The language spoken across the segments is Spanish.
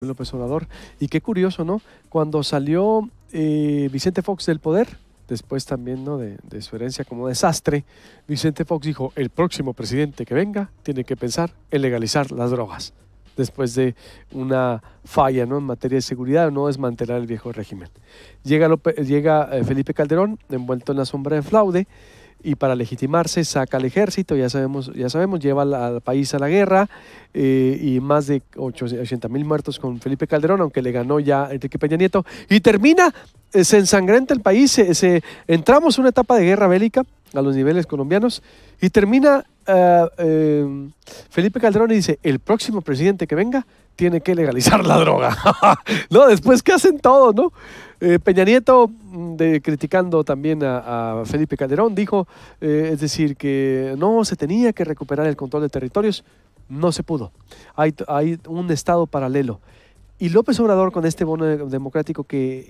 López Obrador. Y qué curioso, ¿no? Cuando salió Vicente Fox del poder, después también, ¿no? de su herencia como desastre, Vicente Fox dijo, el próximo presidente que venga tiene que pensar en legalizar las drogas, después de una falla, ¿no? en materia de seguridad, no desmantelar el viejo régimen. Llega Felipe Calderón, envuelto en la sombra de fraude, y para legitimarse saca al ejército, ya sabemos, lleva al país a la guerra, y más de 80,000 muertos con Felipe Calderón, aunque le ganó ya Enrique Peña Nieto, y termina, se ensangrenta el país, entramos en una etapa de guerra bélica a los niveles colombianos, y termina Felipe Calderón y dice, el próximo presidente que venga tiene que legalizar la droga. ¿No? Después que hacen todo, ¿no? Peña Nieto, criticando también a Felipe Calderón, dijo, es decir, que no se tenía que recuperar el control de territorios, no se pudo. Hay un estado paralelo. Y López Obrador, con este bono democrático que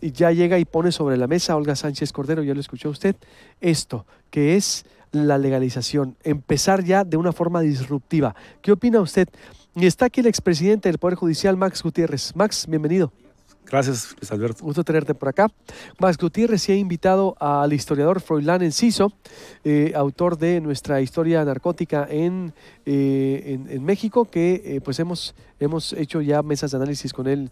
ya llega y pone sobre la mesa, Olga Sánchez Cordero, ya lo escuchó usted, esto, que es la legalización, empezar ya de una forma disruptiva. ¿Qué opina usted? Y está aquí el expresidente del Poder Judicial, Max Gutiérrez. Max, bienvenido. Gracias, Luis Alberto. Gusto tenerte por acá. Max Gutiérrez se ha invitado al historiador Froilán Enciso, autor de nuestra historia narcótica en México, que pues hemos hecho ya mesas de análisis con él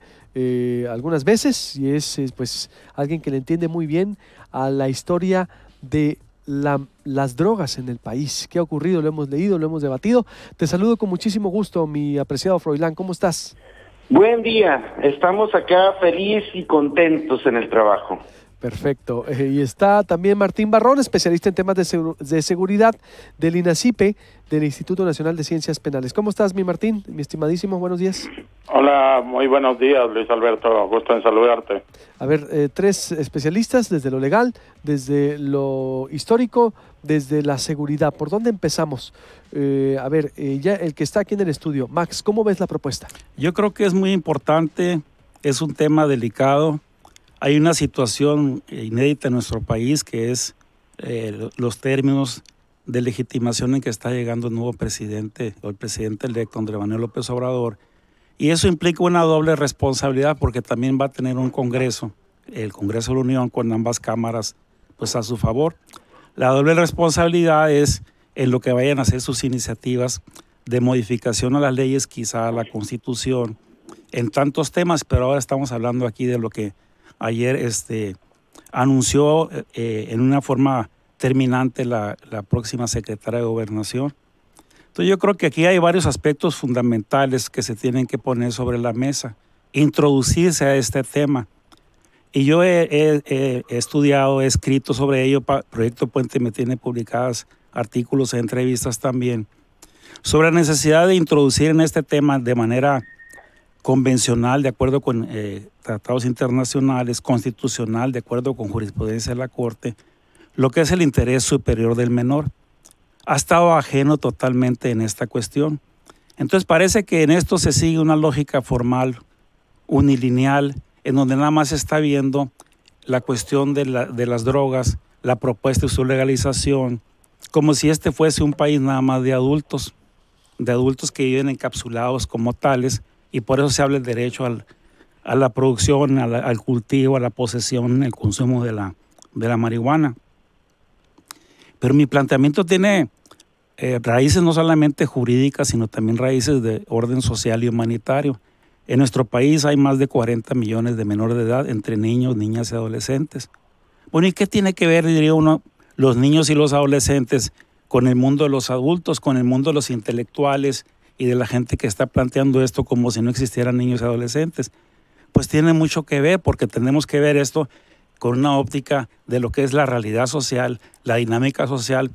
algunas veces, y es pues alguien que le entiende muy bien a la historia de las drogas en el país. ¿Qué ha ocurrido? Lo hemos leído, lo hemos debatido. Te saludo con muchísimo gusto, mi apreciado Froilán. ¿Cómo estás? Buen día, estamos acá felices y contentos en el trabajo. Perfecto. Y está también Martín Barrón, especialista en temas de seguridad del INACIPE, del Instituto Nacional de Ciencias Penales. ¿Cómo estás, mi Martín? Mi estimadísimo, buenos días. Hola, muy buenos días, Luis Alberto, gusto en saludarte. A ver, tres especialistas desde lo legal, desde lo histórico, desde la seguridad. ¿Por dónde empezamos? A ver, ya el que está aquí en el estudio, Max, ¿cómo ves la propuesta? Yo creo que es muy importante, es un tema delicado. Hay una situación inédita en nuestro país que es los términos de legitimación en que está llegando el nuevo presidente o el presidente electo, Andrés Manuel López Obrador. Y eso implica una doble responsabilidad porque también va a tener un Congreso, el Congreso de la Unión, con ambas cámaras pues a su favor. La doble responsabilidad es en lo que vayan a hacer sus iniciativas de modificación a las leyes, quizá a la Constitución, en tantos temas, pero ahora estamos hablando aquí de lo que ayer anunció en una forma terminante la próxima secretaria de Gobernación. Entonces yo creo que aquí hay varios aspectos fundamentales que se tienen que poner sobre la mesa, introducirse a este tema. Y yo he estudiado, he escrito sobre ello, Proyecto Puente me tiene publicadas artículos e entrevistas también, sobre la necesidad de introducir en este tema de manera convencional, de acuerdo con tratados internacionales, constitucional, de acuerdo con jurisprudencia de la Corte, lo que es el interés superior del menor. Ha estado ajeno totalmente en esta cuestión. Entonces parece que en esto se sigue una lógica formal, unilineal, en donde nada más se está viendo la cuestión de las drogas, la propuesta de su legalización, como si este fuese un país nada más de adultos que viven encapsulados como tales, y por eso se habla del derecho a la producción, al cultivo, a la posesión, el consumo de la marihuana. Pero mi planteamiento tiene raíces no solamente jurídicas, sino también raíces de orden social y humanitario. En nuestro país hay más de 40 millones de menores de edad, entre niños, niñas y adolescentes. Bueno, ¿y qué tiene que ver, diría uno, los niños y los adolescentes con el mundo de los adultos, con el mundo de los intelectuales y de la gente que está planteando esto como si no existieran niños y adolescentes? Pues tiene mucho que ver, porque tenemos que ver esto con una óptica de lo que es la realidad social, la dinámica social,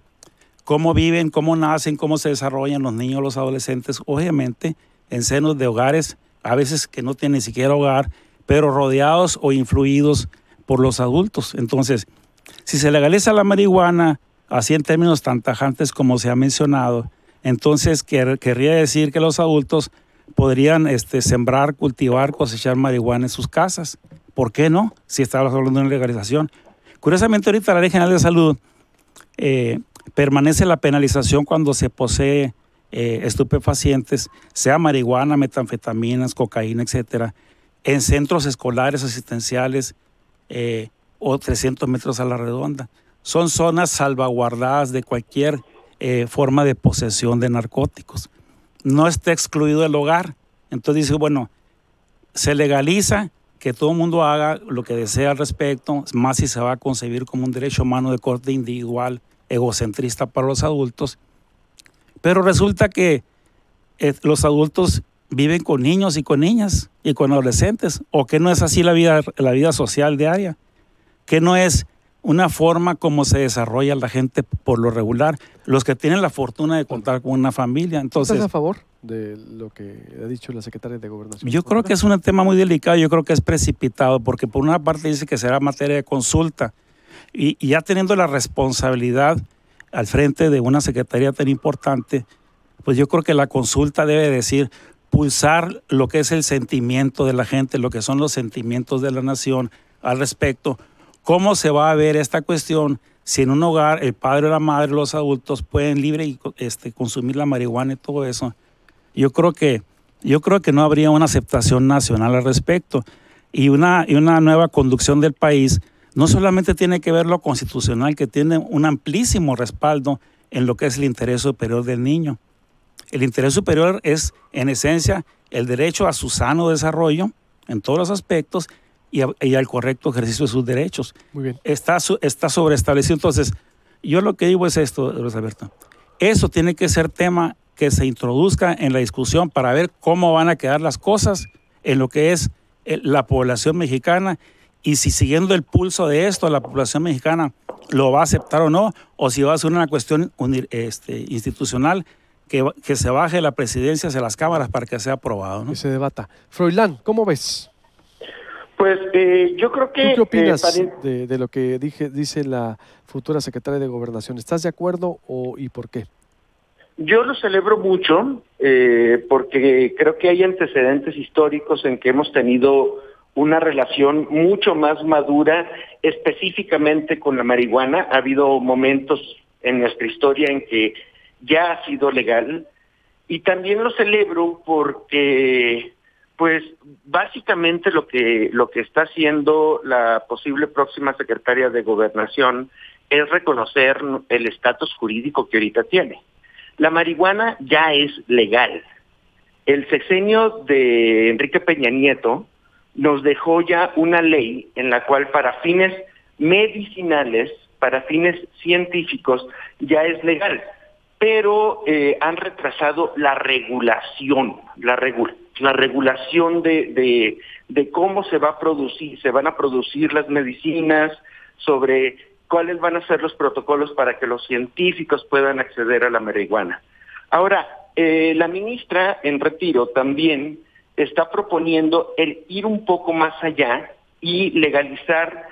cómo viven, cómo nacen, cómo se desarrollan los niños, los adolescentes, obviamente en senos de hogares, a veces que no tienen ni siquiera hogar, pero rodeados o influidos por los adultos. Entonces, si se legaliza la marihuana, así en términos tan tajantes como se ha mencionado, entonces querría decir que los adultos podrían sembrar, cultivar, cosechar marihuana en sus casas. ¿Por qué no? Si estamos hablando de una legalización. Curiosamente, ahorita la Ley General de Salud permanece la penalización cuando se posee estupefacientes, sea marihuana, metanfetaminas, cocaína, etcétera, en centros escolares asistenciales o 300 metros a la redonda. Son zonas salvaguardadas de cualquier forma de posesión de narcóticos. No está excluido el hogar. Entonces dice, bueno, se legaliza que todo el mundo haga lo que desea al respecto, más si se va a concebir como un derecho humano de corte individual, egocentrista para los adultos. Pero resulta que los adultos viven con niños y con niñas y con adolescentes, o que no es así la vida social diaria, que no es una forma como se desarrolla la gente por lo regular, los que tienen la fortuna de contar con una familia. Entonces, ¿estás a favor de lo que ha dicho la secretaria de Gobernación? Yo creo que es un tema muy delicado, yo creo que es precipitado, porque por una parte dice que será materia de consulta, y ya teniendo la responsabilidad al frente de una secretaría tan importante, pues yo creo que la consulta debe decir, pulsar lo que es el sentimiento de la gente, lo que son los sentimientos de la nación al respecto. ¿Cómo se va a ver esta cuestión si en un hogar el padre o la madre, los adultos pueden libre y consumir la marihuana y todo eso? Yo creo que no habría una aceptación nacional al respecto, y una nueva conducción del país no solamente tiene que ver lo constitucional, que tiene un amplísimo respaldo en lo que es el interés superior del niño. El interés superior es, en esencia, el derecho a su sano desarrollo en todos los aspectos y al correcto ejercicio de sus derechos. Muy bien. Está sobreestablecido. Entonces, yo lo que digo es esto, Luis Alberto. Eso tiene que ser tema que se introduzca en la discusión para ver cómo van a quedar las cosas en lo que es la población mexicana, y si siguiendo el pulso de esto, la población mexicana lo va a aceptar o no, o si va a ser una cuestión institucional que se baje la presidencia hacia las cámaras para que sea aprobado, ¿no? Que se debata. Froilán, ¿cómo ves? Pues yo creo que... ¿Tú qué opinas de lo que dice la futura secretaria de Gobernación? ¿Estás de acuerdo y por qué? Yo lo celebro mucho porque creo que hay antecedentes históricos en que hemos tenido una relación mucho más madura específicamente con la marihuana. Ha habido momentos en nuestra historia en que ya ha sido legal, y también lo celebro porque pues básicamente lo que está haciendo la posible próxima secretaria de Gobernación es reconocer el estatus jurídico que ahorita tiene. La marihuana ya es legal. El sexenio de Enrique Peña Nieto nos dejó ya una ley en la cual para fines medicinales, para fines científicos, ya es legal. Pero han retrasado la regulación, la regulación de cómo se van a producir las medicinas, sobre cuáles van a ser los protocolos para que los científicos puedan acceder a la marihuana. Ahora, la ministra en retiro también está proponiendo el ir un poco más allá y legalizar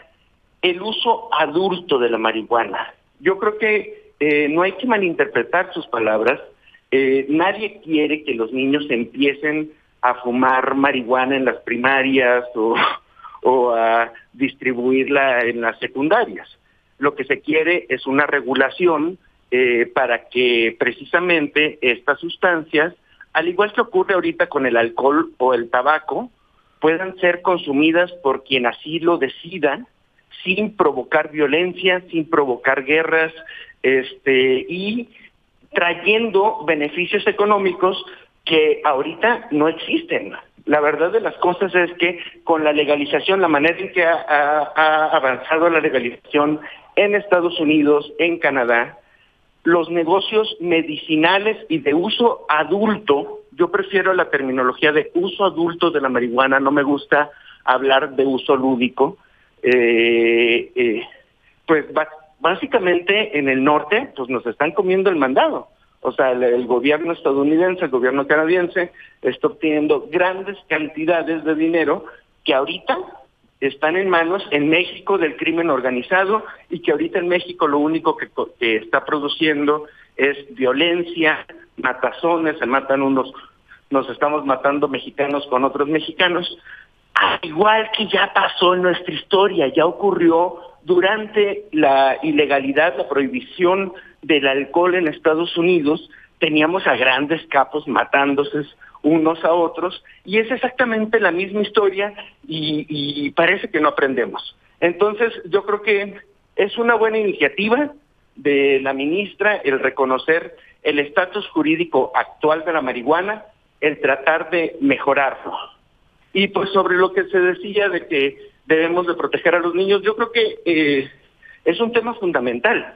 el uso adulto de la marihuana. Yo creo que no hay que malinterpretar sus palabras. Nadie quiere que los niños empiecen a fumar marihuana en las primarias o a distribuirla en las secundarias. Lo que se quiere es una regulación para que precisamente estas sustancias, al igual que ocurre ahorita con el alcohol o el tabaco, puedan ser consumidas por quien así lo decida, sin provocar violencia, sin provocar guerras, y trayendo beneficios económicos que ahorita no existen. La verdad de las cosas es que con la legalización, la manera en que ha avanzado la legalización en Estados Unidos, en Canadá, los negocios medicinales y de uso adulto, yo prefiero la terminología de uso adulto de la marihuana, no me gusta hablar de uso lúdico, pues básicamente en el norte pues nos están comiendo el mandado. O sea, el gobierno estadounidense, el gobierno canadiense está obteniendo grandes cantidades de dinero que ahorita están en manos en México del crimen organizado, y que ahorita en México lo único que está produciendo es violencia, matazones, se matan unos, nos estamos matando mexicanos con otros mexicanos, al igual que ya pasó en nuestra historia, ya ocurrió durante la ilegalidad, la prohibición del alcohol en Estados Unidos, teníamos a grandes capos matándose unos a otros, y es exactamente la misma historia y parece que no aprendemos. Entonces, yo creo que es una buena iniciativa de la ministra el reconocer el estatus jurídico actual de la marihuana, el tratar de mejorarlo. Y pues sobre lo que se decía de que debemos de proteger a los niños, yo creo que es un tema fundamental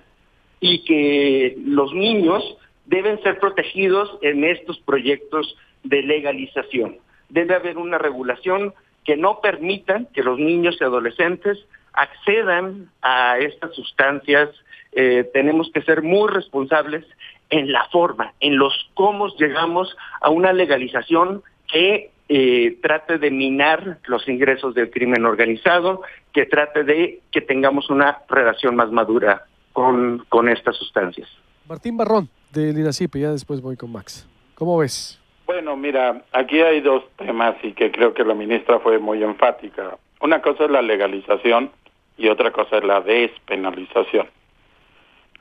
y que los niños deben ser protegidos en estos proyectos de legalización. Debe haber una regulación que no permita que los niños y adolescentes accedan a estas sustancias. Tenemos que ser muy responsables en la forma, en los cómo llegamos a una legalización que trate de minar los ingresos del crimen organizado, que trate de que tengamos una relación más madura con estas sustancias. Martín Barrón, del INACIP, ya después voy con Max. ¿Cómo ves? Bueno, mira, aquí hay dos temas y que creo que la ministra fue muy enfática. Una cosa es la legalización y otra cosa es la despenalización.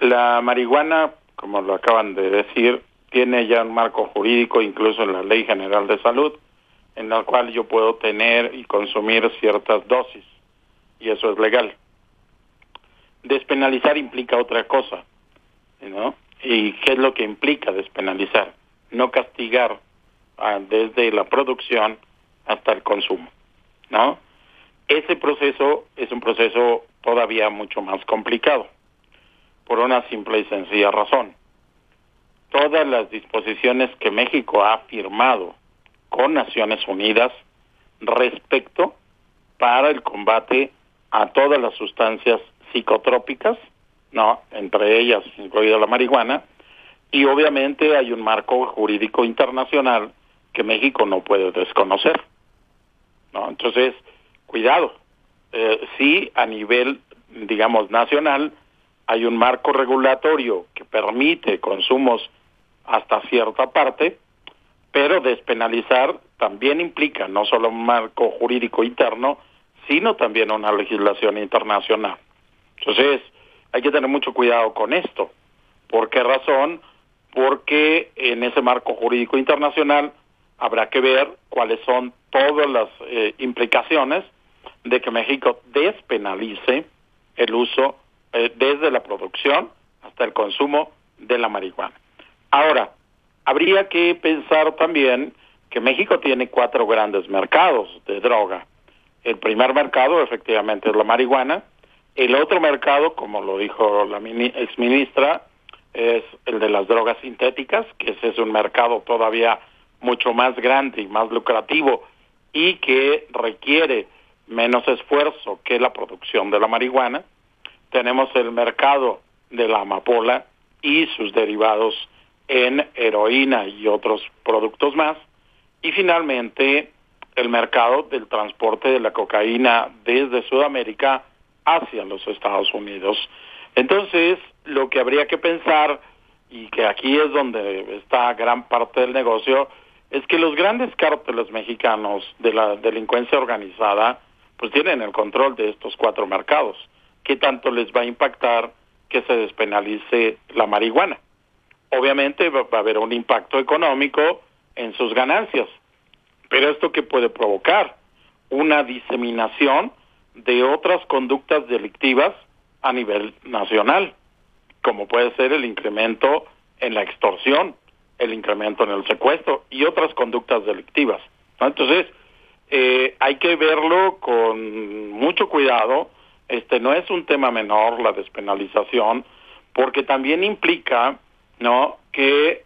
La marihuana, como lo acaban de decir, tiene ya un marco jurídico, incluso en la Ley General de Salud, en la cual yo puedo tener y consumir ciertas dosis, y eso es legal. Despenalizar implica otra cosa, ¿no? ¿Y qué es lo que implica despenalizar? No castigar desde la producción hasta el consumo, ¿no? Ese proceso es un proceso todavía mucho más complicado, por una simple y sencilla razón. Todas las disposiciones que México ha firmado con Naciones Unidas respecto para el combate a todas las sustancias psicotrópicas, ¿no? Entre ellas incluida la marihuana, y obviamente hay un marco jurídico internacional que México no puede desconocer, ¿no? Entonces, cuidado, sí, a nivel, digamos, nacional, hay un marco regulatorio que permite consumos hasta cierta parte, pero despenalizar también implica no solo un marco jurídico interno, sino también una legislación internacional. Entonces, hay que tener mucho cuidado con esto. ¿Por qué razón? Porque en ese marco jurídico internacional habrá que ver cuáles son todas las implicaciones de que México despenalice el uso desde la producción hasta el consumo de la marihuana. Ahora, habría que pensar también que México tiene 4 grandes mercados de droga. El primer mercado, efectivamente, es la marihuana. El otro mercado, como lo dijo la exministra, es el de las drogas sintéticas, que ese es un mercado todavía mucho más grande y más lucrativo y que requiere menos esfuerzo que la producción de la marihuana. Tenemos el mercado de la amapola y sus derivados en heroína y otros productos más. Y finalmente, el mercado del transporte de la cocaína desde Sudamérica hacia los Estados Unidos. Entonces, lo que habría que pensar, y que aquí es donde está gran parte del negocio, es que los grandes cárteles mexicanos de la delincuencia organizada, pues tienen el control de estos 4 mercados. ¿Qué tanto les va a impactar que se despenalice la marihuana? Obviamente va a haber un impacto económico en sus ganancias, pero ¿esto qué puede provocar? Una diseminación de otras conductas delictivas a nivel nacional, como puede ser el incremento en la extorsión, el incremento en el secuestro y otras conductas delictivas, ¿no? Entonces, hay que verlo con mucho cuidado. No es un tema menor la despenalización, porque también implica, ¿no?, que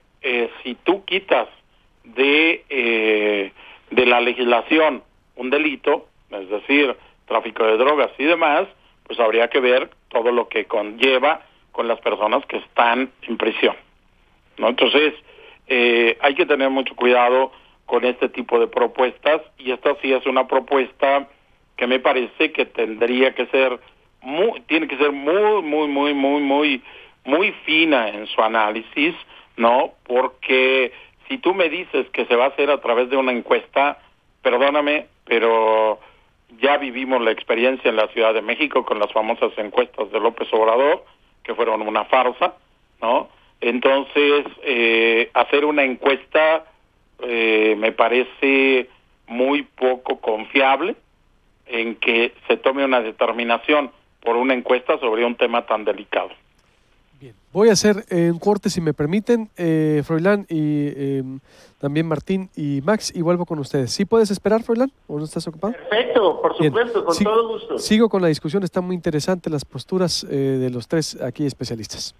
si tú quitas de la legislación un delito, es decir, tráfico de drogas y demás, pues habría que ver todo lo que conlleva con las personas que están en prisión, ¿no? Entonces, hay que tener mucho cuidado con este tipo de propuestas, y esta sí es una propuesta que me parece que tendría que ser tiene que ser muy fina en su análisis, ¿no? Porque si tú me dices que se va a hacer a través de una encuesta, perdóname, pero ya vivimos la experiencia en la Ciudad de México con las famosas encuestas de López Obrador, que fueron una farsa, ¿no? Entonces, hacer una encuesta me parece muy poco confiable en que se tome una determinación por una encuesta sobre un tema tan delicado. Bien. Voy a hacer un corte, si me permiten, Froilán, y también Martín y Max, y vuelvo con ustedes. ¿Sí puedes esperar, Froilán, o no estás ocupado? Perfecto, por supuesto, con todo gusto. Sigo con la discusión, está muy interesante las posturas de los tres aquí especialistas.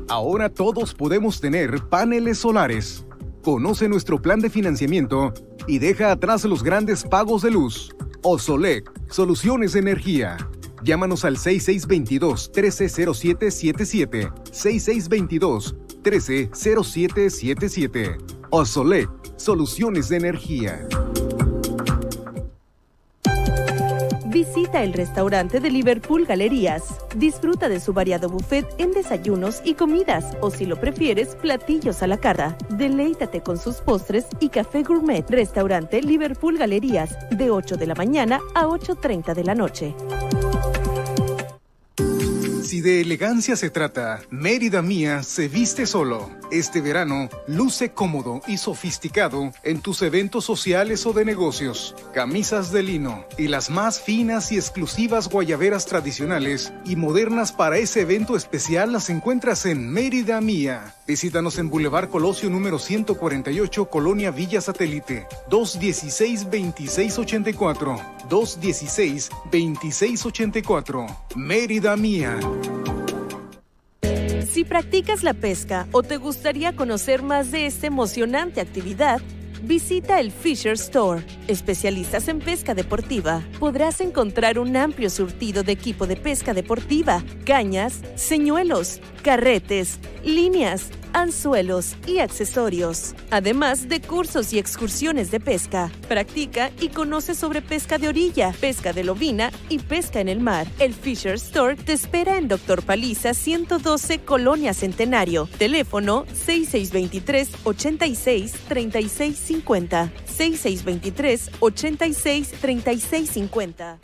Ahora todos podemos tener paneles solares. Conoce nuestro plan de financiamiento y deja atrás los grandes pagos de luz. Osolec, soluciones de energía. Llámanos al 6622-130777. 6622-130777. Osolec, soluciones de energía. Visita el restaurante de Liverpool Galerías. Disfruta de su variado buffet en desayunos y comidas, o si lo prefieres, platillos a la carta. Deleítate con sus postres y café gourmet. Restaurante Liverpool Galerías, de 8 de la mañana a 8:30 de la noche. Si de elegancia se trata, Mérida Mía se viste solo. Este verano, luce cómodo y sofisticado en tus eventos sociales o de negocios. Camisas de lino y las más finas y exclusivas guayaberas tradicionales y modernas para ese evento especial las encuentras en Mérida Mía. Visítanos en Boulevard Colosio número 148, Colonia Villa Satélite. 216-2684. 216-2684. Mérida Mía. Si practicas la pesca o te gustaría conocer más de esta emocionante actividad, visita el Fisher Store. Especialistas en pesca deportiva. Podrás encontrar un amplio surtido de equipo de pesca deportiva, cañas, señuelos, carretes, líneas, anzuelos y accesorios, además de cursos y excursiones de pesca. Practica y conoce sobre pesca de orilla, pesca de lobina y pesca en el mar. El Fisher Store te espera en Dr. Paliza 112, Colonia Centenario. Teléfono 6623-863650. 6623-863650.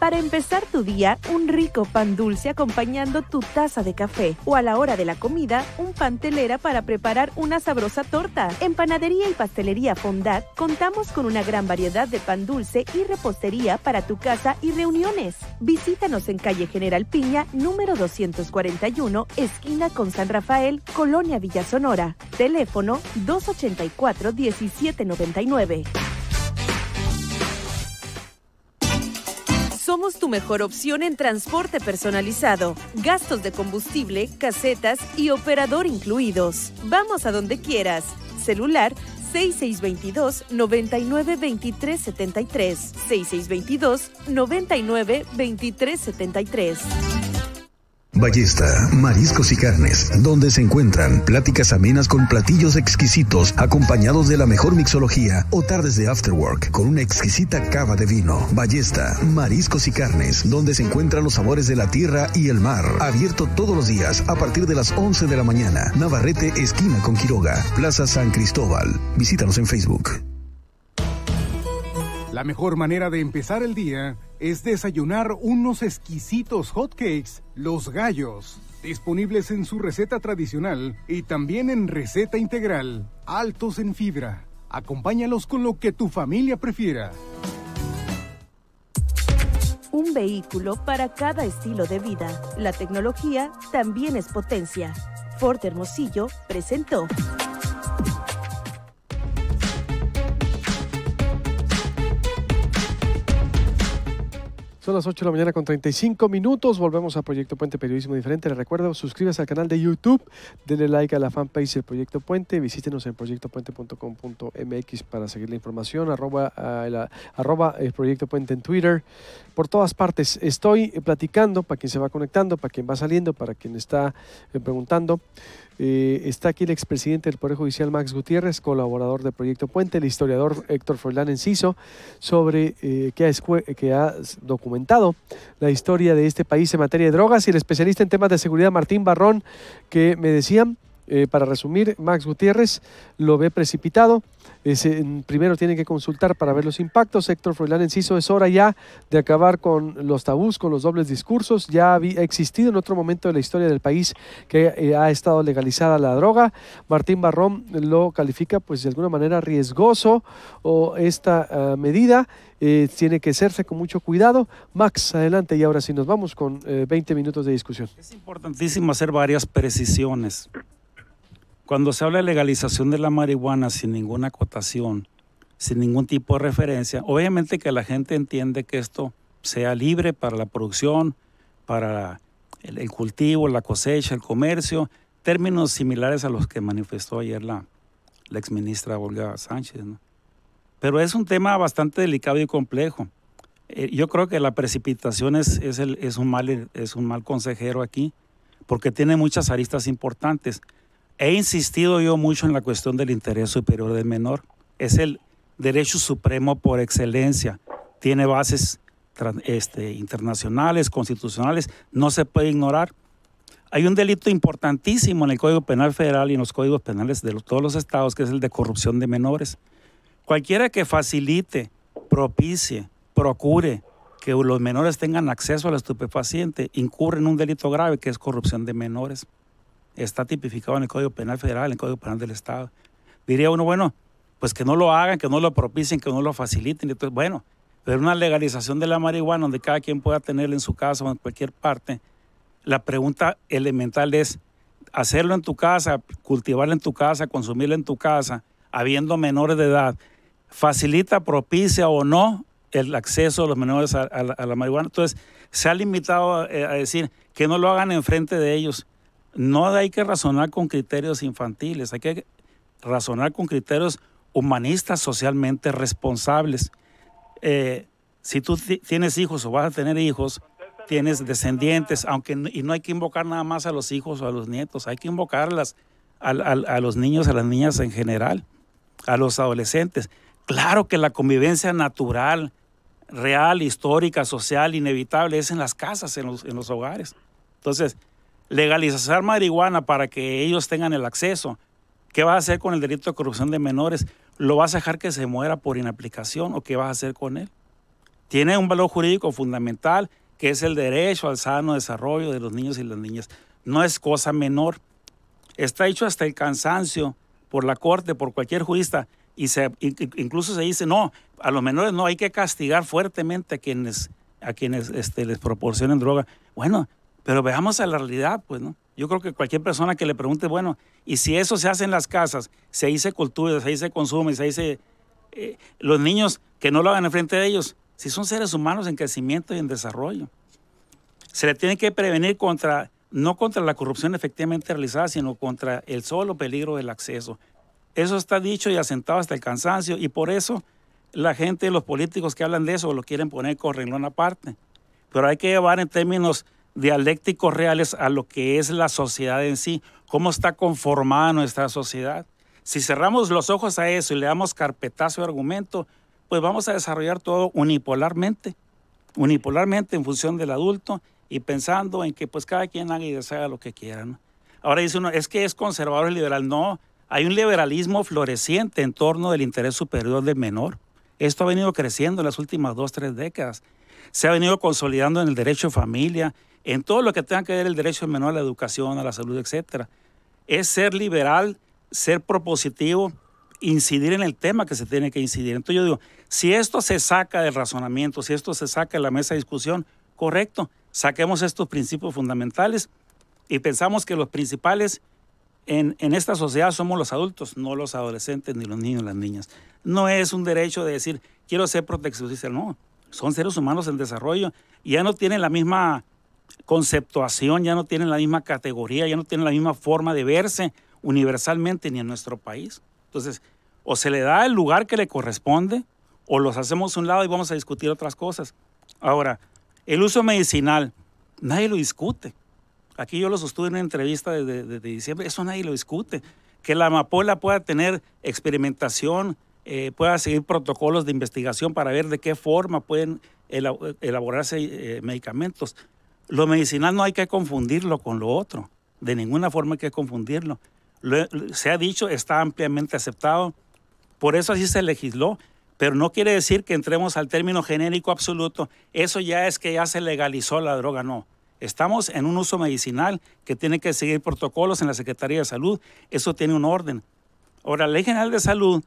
Para empezar tu día, un rico pan dulce acompañando tu taza de café. O a la hora de la comida, un pan telera para preparar una sabrosa torta. En Panadería y Pastelería Fondat, contamos con una gran variedad de pan dulce y repostería para tu casa y reuniones. Visítanos en calle General Piña, número 241, esquina con San Rafael, Colonia Villa Sonora. Teléfono 284-1799. Somos tu mejor opción en transporte personalizado, gastos de combustible, casetas y operador incluidos. Vamos a donde quieras. Celular 6622-992373. 6622-992373. Ballesta, mariscos y carnes, donde se encuentran pláticas amenas con platillos exquisitos, acompañados de la mejor mixología, o tardes de afterwork con una exquisita cava de vino. Ballesta, mariscos y carnes, donde se encuentran los sabores de la tierra y el mar. Abierto todos los días a partir de las 11 de la mañana. Navarrete, esquina con Quiroga, Plaza San Cristóbal. Visítanos en Facebook. La mejor manera de empezar el día es desayunar unos exquisitos hotcakes, Los Gallos, disponibles en su receta tradicional y también en receta integral, altos en fibra. Acompáñalos con lo que tu familia prefiera. Un vehículo para cada estilo de vida. La tecnología también es potencia. Ford Hermosillo presentó. Son las 8 de la mañana con 35 minutos. Volvemos a Proyecto Puente Periodismo Diferente. Les recuerdo, suscríbase al canal de YouTube, denle like a la fanpage del Proyecto Puente, visítenos en proyectopuente.com.mx para seguir la información, arroba el Proyecto Puente en Twitter, por todas partes. Estoy platicando, para quien se va conectando, para quien va saliendo, para quien está preguntando. Está aquí el expresidente del Poder Judicial, Max Gutiérrez, colaborador de Proyecto Puente, el historiador Héctor Froilán Enciso, sobre que ha documentado la historia de este país en materia de drogas, y el especialista en temas de seguridad, Martín Barrón, que me decían, Para resumir, Max Gutiérrez lo ve precipitado. Primero tienen que consultar para ver los impactos. Héctor Froilán Enciso, es hora ya de acabar con los tabús, con los dobles discursos. Ya ha existido en otro momento de la historia del país que ha estado legalizada la droga. Martín Barrón lo califica pues de alguna manera riesgoso o esta medida. Tiene que hacerse con mucho cuidado. Max, adelante, y ahora sí nos vamos con 20 minutos de discusión. Es importantísimo hacer varias precisiones. Cuando se habla de legalización de la marihuana sin ninguna acotación, sin ningún tipo de referencia, obviamente que la gente entiende que esto sea libre para la producción, para el cultivo, la cosecha, el comercio, términos similares a los que manifestó ayer la exministra Olga Sánchez, ¿no? Pero es un tema bastante delicado y complejo. Yo creo que la precipitación es un mal consejero aquí, porque tiene muchas aristas importantes. He insistido yo mucho en la cuestión del interés superior del menor. Es el derecho supremo por excelencia. Tiene bases internacionales, constitucionales, no se puede ignorar. Hay un delito importantísimo en el Código Penal Federal y en los códigos penales de todos los estados, que es el de corrupción de menores. Cualquiera que facilite, propicie, procure que los menores tengan acceso al estupefaciente incurre en un delito grave que es corrupción de menores. Está tipificado en el Código Penal Federal, en el Código Penal del Estado. Diría uno, bueno, pues que no lo hagan, que no lo propicien, que no lo faciliten. Entonces, bueno, pero una legalización de la marihuana donde cada quien pueda tenerla en su casa o en cualquier parte, la pregunta elemental es hacerlo en tu casa, cultivarla en tu casa, consumirla en tu casa, habiendo menores de edad, facilita, propicia o no el acceso de los menores a la marihuana. Entonces, se ha limitado a decir que no lo hagan enfrente de ellos. No hay que razonar con criterios infantiles, hay que razonar con criterios humanistas, socialmente responsables. Si tú tienes hijos o vas a tener hijos, tienes descendientes, y no hay que invocar nada más a los hijos o a los nietos, hay que invocar a los niños, a las niñas en general, a los adolescentes. Claro que la convivencia natural, real, histórica, social, inevitable es en las casas, en los hogares. Entonces, legalizar marihuana para que ellos tengan el acceso, ¿qué vas a hacer con el delito de corrupción de menores? ¿Lo vas a dejar que se muera por inaplicación o qué vas a hacer con él? Tiene un valor jurídico fundamental que es el derecho al sano desarrollo de los niños y las niñas. No es cosa menor. Está hecho hasta el cansancio por la corte, por cualquier jurista, y incluso se dice, no, a los menores no, hay que castigar fuertemente a quienes les proporcionen droga. Bueno, pero veamos a la realidad, pues, ¿no? Yo creo que cualquier persona que le pregunte, bueno, y si eso se hace en las casas, se dice cultura, se dice consumo, se dice los niños que no lo hagan enfrente de ellos, si son seres humanos en crecimiento y en desarrollo. Se le tiene que prevenir no contra la corrupción efectivamente realizada, sino contra el solo peligro del acceso. Eso está dicho y asentado hasta el cansancio, y por eso la gente, los políticos que hablan de eso, lo quieren poner con renglón aparte. Pero hay que llevar en términos dialécticos reales a lo que es la sociedad en sí, cómo está conformada nuestra sociedad. Si cerramos los ojos a eso y le damos carpetazo de argumento, pues vamos a desarrollar todo unipolarmente en función del adulto y pensando en que pues cada quien haga y deshaga lo que quiera, ¿no? Ahora dice uno, es que es conservador y liberal. No, hay un liberalismo floreciente en torno del interés superior del menor. Esto ha venido creciendo en las últimas 2-3 décadas. Se ha venido consolidando en el derecho de familia, en todo lo que tenga que ver el derecho del menor a la educación, a la salud, etc. Es ser liberal, ser propositivo, incidir en el tema que se tiene que incidir. Entonces yo digo, si esto se saca del razonamiento, si esto se saca de la mesa de discusión, correcto, saquemos estos principios fundamentales y pensamos que los principales en esta sociedad somos los adultos, no los adolescentes ni los niños y las niñas. No es un derecho de decir, quiero ser proteccionista, no. Son seres humanos en desarrollo y ya no tienen la misma conceptuación, ya no tienen la misma categoría, ya no tienen la misma forma de verse universalmente ni en nuestro país. Entonces, o se le da el lugar que le corresponde o los hacemos a un lado y vamos a discutir otras cosas. Ahora, el uso medicinal, nadie lo discute. Aquí yo lo sostuve en una entrevista de diciembre, eso nadie lo discute. Que la amapola pueda tener experimentación, pueda seguir protocolos de investigación para ver de qué forma pueden elaborarse medicamentos. Lo medicinal no hay que confundirlo con lo otro, de ninguna forma hay que confundirlo. Se ha dicho, está ampliamente aceptado, por eso así se legisló, pero no quiere decir que entremos al término genérico absoluto. Eso ya es que ya se legalizó la droga, no. Estamos en un uso medicinal que tiene que seguir protocolos en la Secretaría de Salud, eso tiene un orden. Ahora, la Ley General de Salud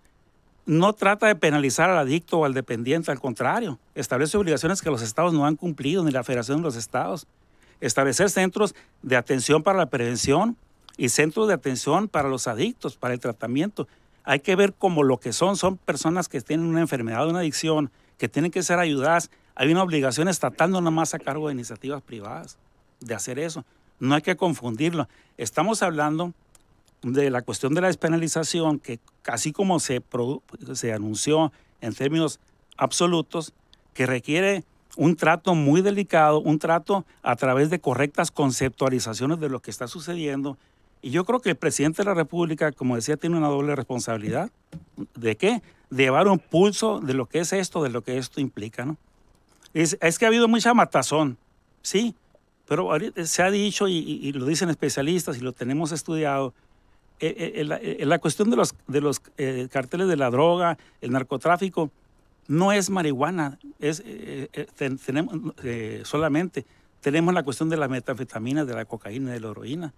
no trata de penalizar al adicto o al dependiente, al contrario, establece obligaciones que los estados no han cumplido, ni la Federación de los Estados. Establecer centros de atención para la prevención y centros de atención para los adictos, para el tratamiento. Hay que ver como lo que son personas que tienen una enfermedad o una adicción, que tienen que ser ayudadas. Hay una obligación estatal no nada más a cargo de iniciativas privadas de hacer eso. No hay que confundirlo. Estamos hablando de la cuestión de la despenalización, que así como se anunció en términos absolutos, que requiere un trato muy delicado, un trato a través de correctas conceptualizaciones de lo que está sucediendo. Y yo creo que el presidente de la República, como decía, tiene una doble responsabilidad. ¿De qué? De llevar un pulso de lo que es esto, de lo que esto implica, ¿no? Es que ha habido mucha matazón, sí, pero se ha dicho y lo dicen especialistas y lo tenemos estudiado. La cuestión de los carteles de la droga, el narcotráfico, no es marihuana, solamente tenemos la cuestión de las metanfetaminas, de la cocaína y de la heroína.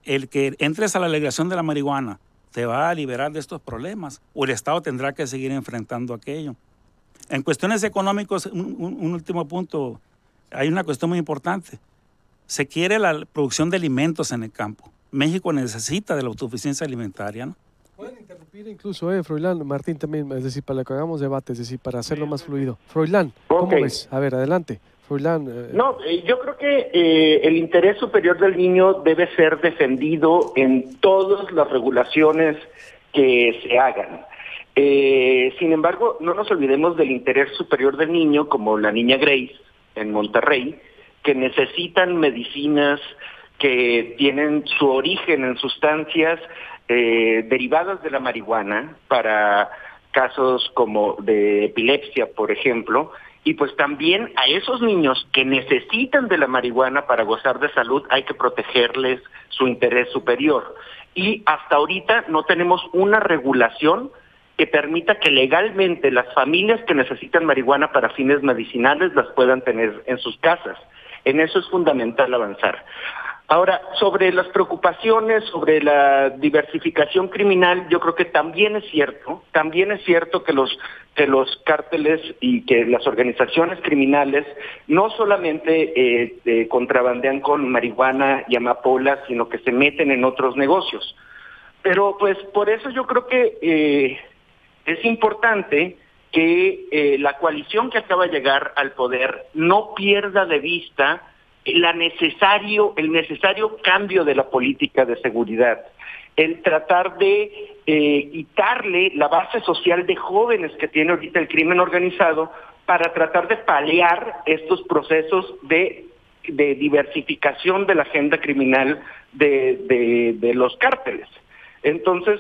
El que entres a la legislación de la marihuana te va a liberar de estos problemas, o el Estado tendrá que seguir enfrentando aquello. En cuestiones económicas, un último punto, hay una cuestión muy importante. Se quiere la producción de alimentos en el campo. México necesita de la autosuficiencia alimentaria, ¿no? Pueden interrumpir incluso, Froilán, Martín también, es decir, para que hagamos debate, es decir, para hacerlo más fluido. Froilán, ¿cómo ves? A ver, adelante. Froilán. No, yo creo que el interés superior del niño debe ser defendido en todas las regulaciones que se hagan. Sin embargo, no nos olvidemos del interés superior del niño, como la niña Grace en Monterrey, que necesitan medicinas que tienen su origen en sustancias derivadas de la marihuana para casos como de epilepsia, por ejemplo, y pues también a esos niños que necesitan de la marihuana para gozar de salud hay que protegerles su interés superior. Y hasta ahorita no tenemos una regulación que permita que legalmente las familias que necesitan marihuana para fines medicinales las puedan tener en sus casas. En eso es fundamental avanzar. Ahora, sobre las preocupaciones, sobre la diversificación criminal, yo creo que también es cierto que los cárteles y que las organizaciones criminales no solamente contrabandean con marihuana y amapola, sino que se meten en otros negocios. Pero pues por eso yo creo que es importante que la coalición que acaba de llegar al poder no pierda de vista el necesario cambio de la política de seguridad, el tratar de quitarle la base social de jóvenes que tiene ahorita el crimen organizado para tratar de paliar estos procesos de diversificación de la agenda criminal de los cárteles. Entonces,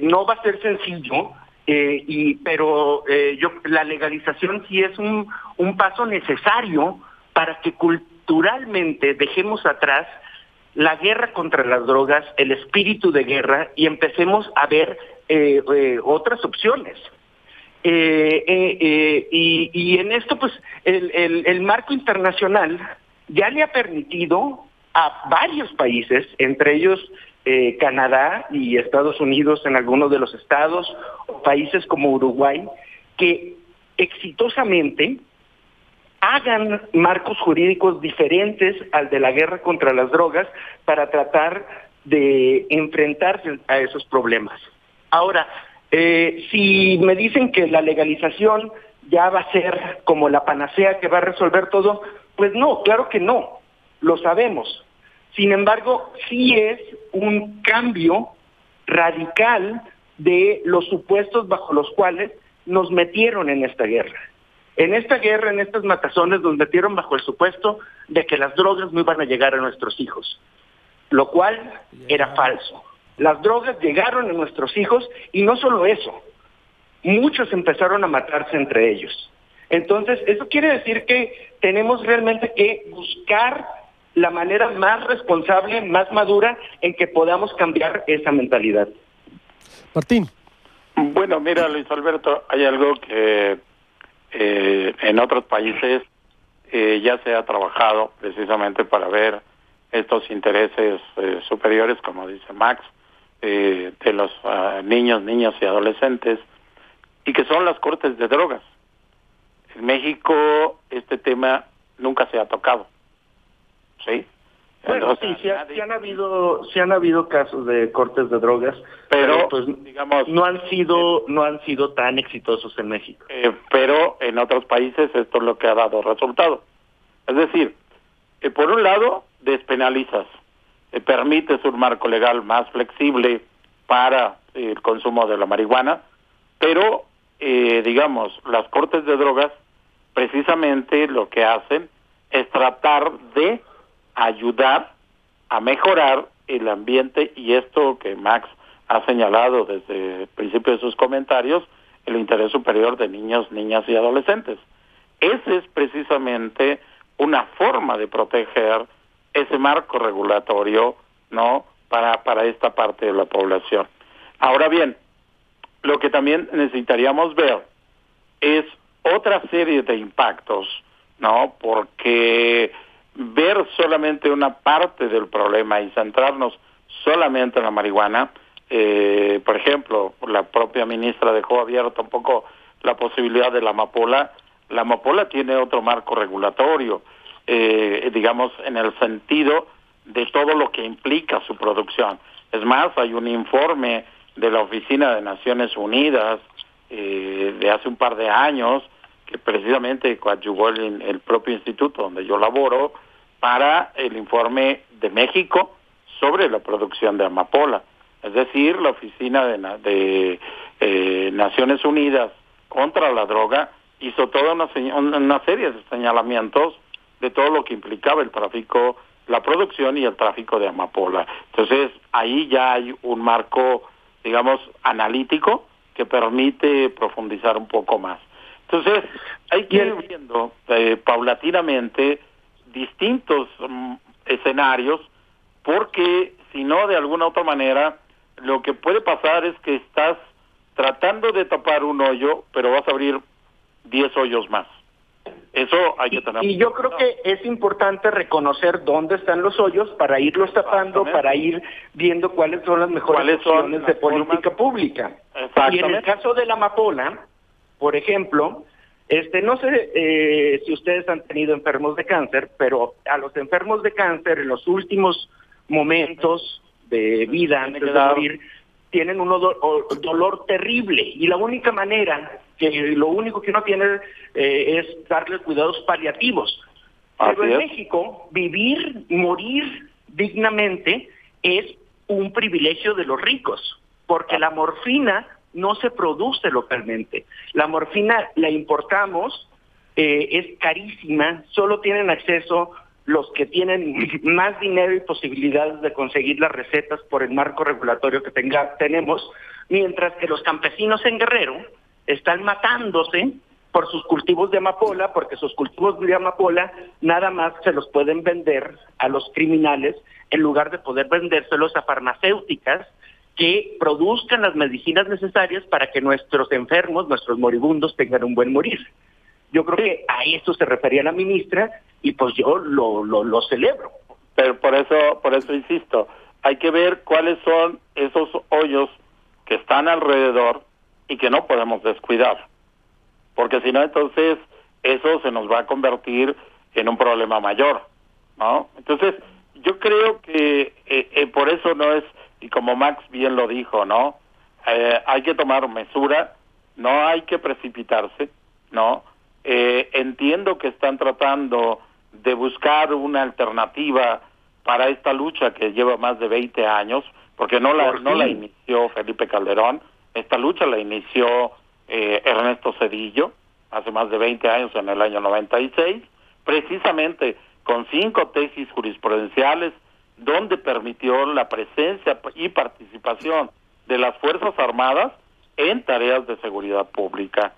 no va a ser sencillo, pero la legalización sí es un paso necesario para que culturalmente dejemos atrás la guerra contra las drogas, el espíritu de guerra, y empecemos a ver otras opciones. Y en esto, pues, el marco internacional ya le ha permitido a varios países, entre ellos Canadá y Estados Unidos en algunos de los estados, o países como Uruguay, que exitosamente hagan marcos jurídicos diferentes al de la guerra contra las drogas para tratar de enfrentarse a esos problemas. Ahora, si me dicen que la legalización ya va a ser como la panacea que va a resolver todo, pues no, claro que no, lo sabemos. Sin embargo, sí es un cambio radical de los supuestos bajo los cuales nos metieron en esta guerra. En esta guerra, en estas matazones, nos metieron bajo el supuesto de que las drogas no iban a llegar a nuestros hijos, lo cual era falso. Las drogas llegaron a nuestros hijos y no solo eso, muchos empezaron a matarse entre ellos. Entonces, eso quiere decir que tenemos realmente que buscar la manera más responsable, más madura en que podamos cambiar esa mentalidad. Martín. Bueno, mira, Luis Alberto, hay algo que en otros países ya se ha trabajado precisamente para ver estos intereses superiores, como dice Max, de los niños, niñas y adolescentes, y que son las cortes de drogas. En México este tema nunca se ha tocado, ¿sí? Bueno, sí, sí han habido casos de cortes de drogas, pero pues digamos no han sido tan exitosos en México. Pero en otros países esto es lo que ha dado resultado. Es decir, por un lado despenalizas, permites un marco legal más flexible para el consumo de la marihuana, pero digamos las cortes de drogas precisamente lo que hacen es tratar de ayudar a mejorar el ambiente, y esto que Max ha señalado desde el principio de sus comentarios, el interés superior de niños, niñas y adolescentes. Ese es precisamente una forma de proteger ese marco regulatorio, ¿no?, para esta parte de la población. Ahora bien, lo que también necesitaríamos ver es otra serie de impactos, ¿no?, porque ver solamente una parte del problema y centrarnos solamente en la marihuana, por ejemplo, la propia ministra dejó abierta un poco la posibilidad de la amapola. La amapola tiene otro marco regulatorio, digamos, en el sentido de todo lo que implica su producción. Es más, hay un informe de la Oficina de Naciones Unidas de hace un par de años que precisamente coadyuvó el propio instituto donde yo laboro para el informe de México sobre la producción de amapola. Es decir, la Oficina de Naciones Unidas contra la droga hizo toda una serie de señalamientos de todo lo que implicaba el tráfico, la producción y el tráfico de amapola. Entonces, ahí ya hay un marco, digamos, analítico que permite profundizar un poco más. Entonces, hay que ir viendo paulatinamente distintos escenarios, porque si no, de alguna otra manera, lo que puede pasar es que estás tratando de tapar un hoyo, pero vas a abrir 10 hoyos más. Eso hay que tener. Y yo creo que es importante reconocer dónde están los hoyos para irlos tapando, para ir viendo cuáles son las mejores opciones de política pública. Y en el caso de la amapola, por ejemplo, no sé si ustedes han tenido enfermos de cáncer, pero a los enfermos de cáncer en los últimos momentos de vida, antes de morir, tienen un dolor terrible, y la única manera, lo único que uno tiene es darles cuidados paliativos. Pero en México, vivir, morir dignamente es un privilegio de los ricos, porque la morfina no se produce localmente. La morfina la importamos, es carísima, solo tienen acceso los que tienen más dinero y posibilidades de conseguir las recetas por el marco regulatorio que tenemos, mientras que los campesinos en Guerrero están matándose por sus cultivos de amapola, porque sus cultivos de amapola nada más se los pueden vender a los criminales en lugar de poder vendérselos a farmacéuticas que produzcan las medicinas necesarias para que nuestros enfermos, nuestros moribundos tengan un buen morir. Yo creo que a eso se refería la ministra, y pues yo lo celebro. Pero por eso insisto, hay que ver cuáles son esos hoyos que están alrededor y que no podemos descuidar, porque si no, entonces eso se nos va a convertir en un problema mayor, ¿no? Entonces, yo creo que por eso no es, y como Max bien lo dijo, ¿no? Hay que tomar mesura, no hay que precipitarse, ¿no? Entiendo que están tratando de buscar una alternativa para esta lucha que lleva más de 20 años, porque no la inició Felipe Calderón, esta lucha la inició Ernesto Zedillo hace más de 20 años, en el año 96, precisamente con 5 tesis jurisprudenciales donde permitió la presencia y participación de las Fuerzas Armadas en tareas de seguridad pública.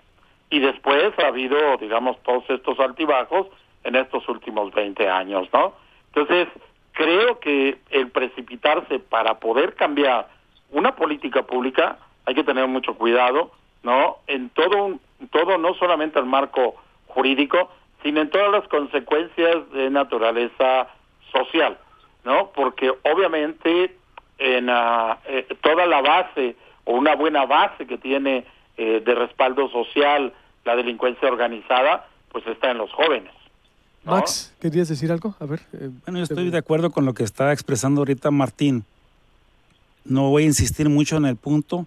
Y después ha habido, digamos, todos estos altibajos en estos últimos 20 años, ¿no? Entonces, creo que el precipitarse para poder cambiar una política pública, hay que tener mucho cuidado, ¿no? En todo, no solamente el marco jurídico, sino en todas las consecuencias de naturaleza social, ¿no? Porque obviamente en toda la base, o una buena base que tiene de respaldo social la delincuencia organizada, pues está en los jóvenes, ¿no? Max, ¿querías decir algo? A ver. Bueno, yo estoy de acuerdo con lo que está expresando ahorita Martín. No voy a insistir mucho en el punto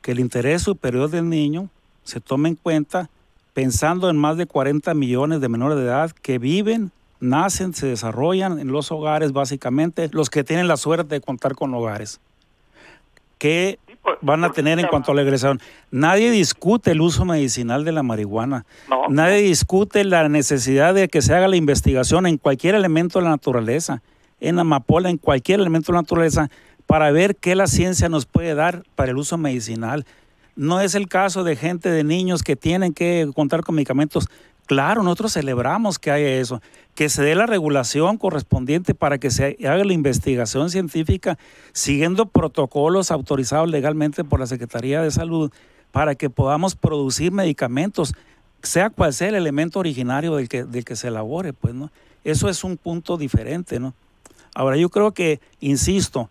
que el interés superior del niño se tome en cuenta pensando en más de 40 millones de menores de edad que viven, nacen, se desarrollan en los hogares, básicamente, los que tienen la suerte de contar con hogares. ¿Qué van a tener en cuanto a la egresación? Nadie discute el uso medicinal de la marihuana. No. Nadie discute la necesidad de que se haga la investigación en cualquier elemento de la naturaleza, en amapola, en cualquier elemento de la naturaleza, para ver qué la ciencia nos puede dar para el uso medicinal. No es el caso de gente, de niños que tienen que contar con medicamentos. Claro, nosotros celebramos que haya eso, que se dé la regulación correspondiente para que se haga la investigación científica siguiendo protocolos autorizados legalmente por la Secretaría de Salud para que podamos producir medicamentos, sea cual sea el elemento originario del que se elabore, pues, ¿no? Eso es un punto diferente, ¿no? Ahora, yo creo que, insisto,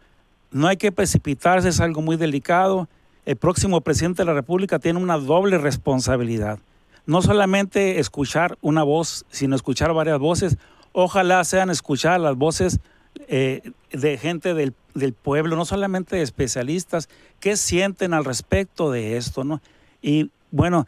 no hay que precipitarse, es algo muy delicado. El próximo presidente de la República tiene una doble responsabilidad. No solamente escuchar una voz, sino escuchar varias voces. Ojalá sean escuchadas las voces de gente del pueblo, no solamente de especialistas, que sienten al respecto de esto, ¿no? Y bueno,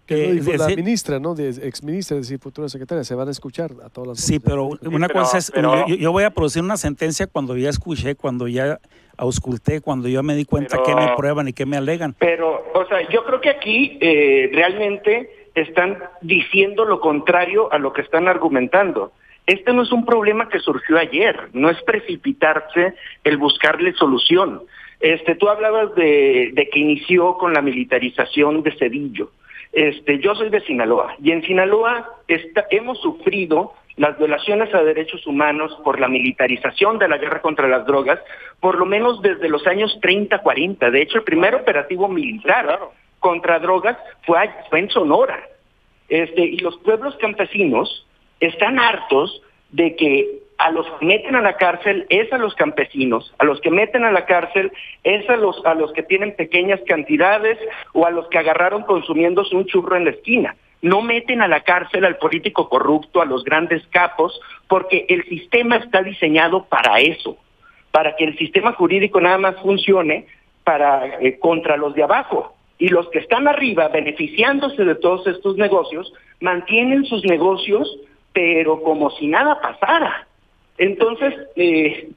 la ministra, ¿no? Exministra, es decir, futura secretaria, se van a escuchar a todas las voces. Sí, pero una cosa es, yo voy a producir una sentencia cuando ya escuché, cuando ya ausculté, cuando yo me di cuenta qué me prueban y qué me alegan. Pero, o sea, yo creo que aquí realmente están diciendo lo contrario a lo que están argumentando. Este no es un problema que surgió ayer, no es precipitarse el buscarle solución. Tú hablabas de que inició con la militarización de Cedillo. Yo soy de Sinaloa y en Sinaloa hemos sufrido las violaciones a derechos humanos por la militarización de la guerra contra las drogas, por lo menos desde los años 30, 40. De hecho, el primer operativo militar contra drogas fue en Sonora. Y los pueblos campesinos están hartos de que a los que meten a la cárcel es a los campesinos, a los que meten a la cárcel es a los que tienen pequeñas cantidades o a los que agarraron consumiéndose un churro en la esquina. No meten a la cárcel al político corrupto, a los grandes capos, porque el sistema está diseñado para eso, para que el sistema jurídico nada más funcione contra los de abajo. Y los que están arriba, beneficiándose de todos estos negocios, mantienen sus negocios, pero como si nada pasara. Entonces,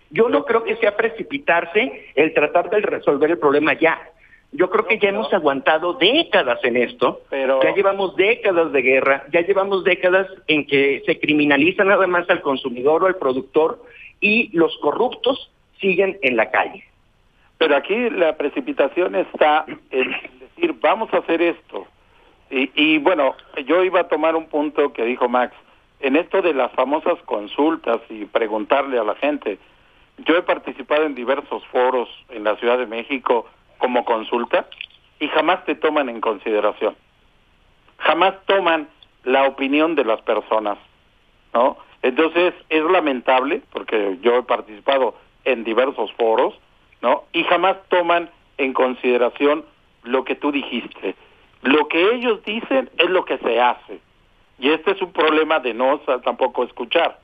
yo no creo que sea precipitarse el tratar de resolver el problema ya. Yo creo que ya hemos aguantado décadas en esto, ya llevamos décadas de guerra, ya llevamos décadas en que se criminaliza nada más al consumidor o al productor y los corruptos siguen en la calle. Pero aquí la precipitación está en decir, vamos a hacer esto. Y bueno, yo iba a tomar un punto que dijo Max, en esto de las famosas consultas y preguntarle a la gente. Yo he participado en diversos foros en la Ciudad de México como consulta y jamás te toman en consideración. Jamás toman la opinión de las personas, ¿no? Entonces es lamentable, porque yo he participado en diversos foros, ¿no? Y jamás toman en consideración lo que tú dijiste. Lo que ellos dicen es lo que se hace. Y este es un problema de no tampoco escuchar.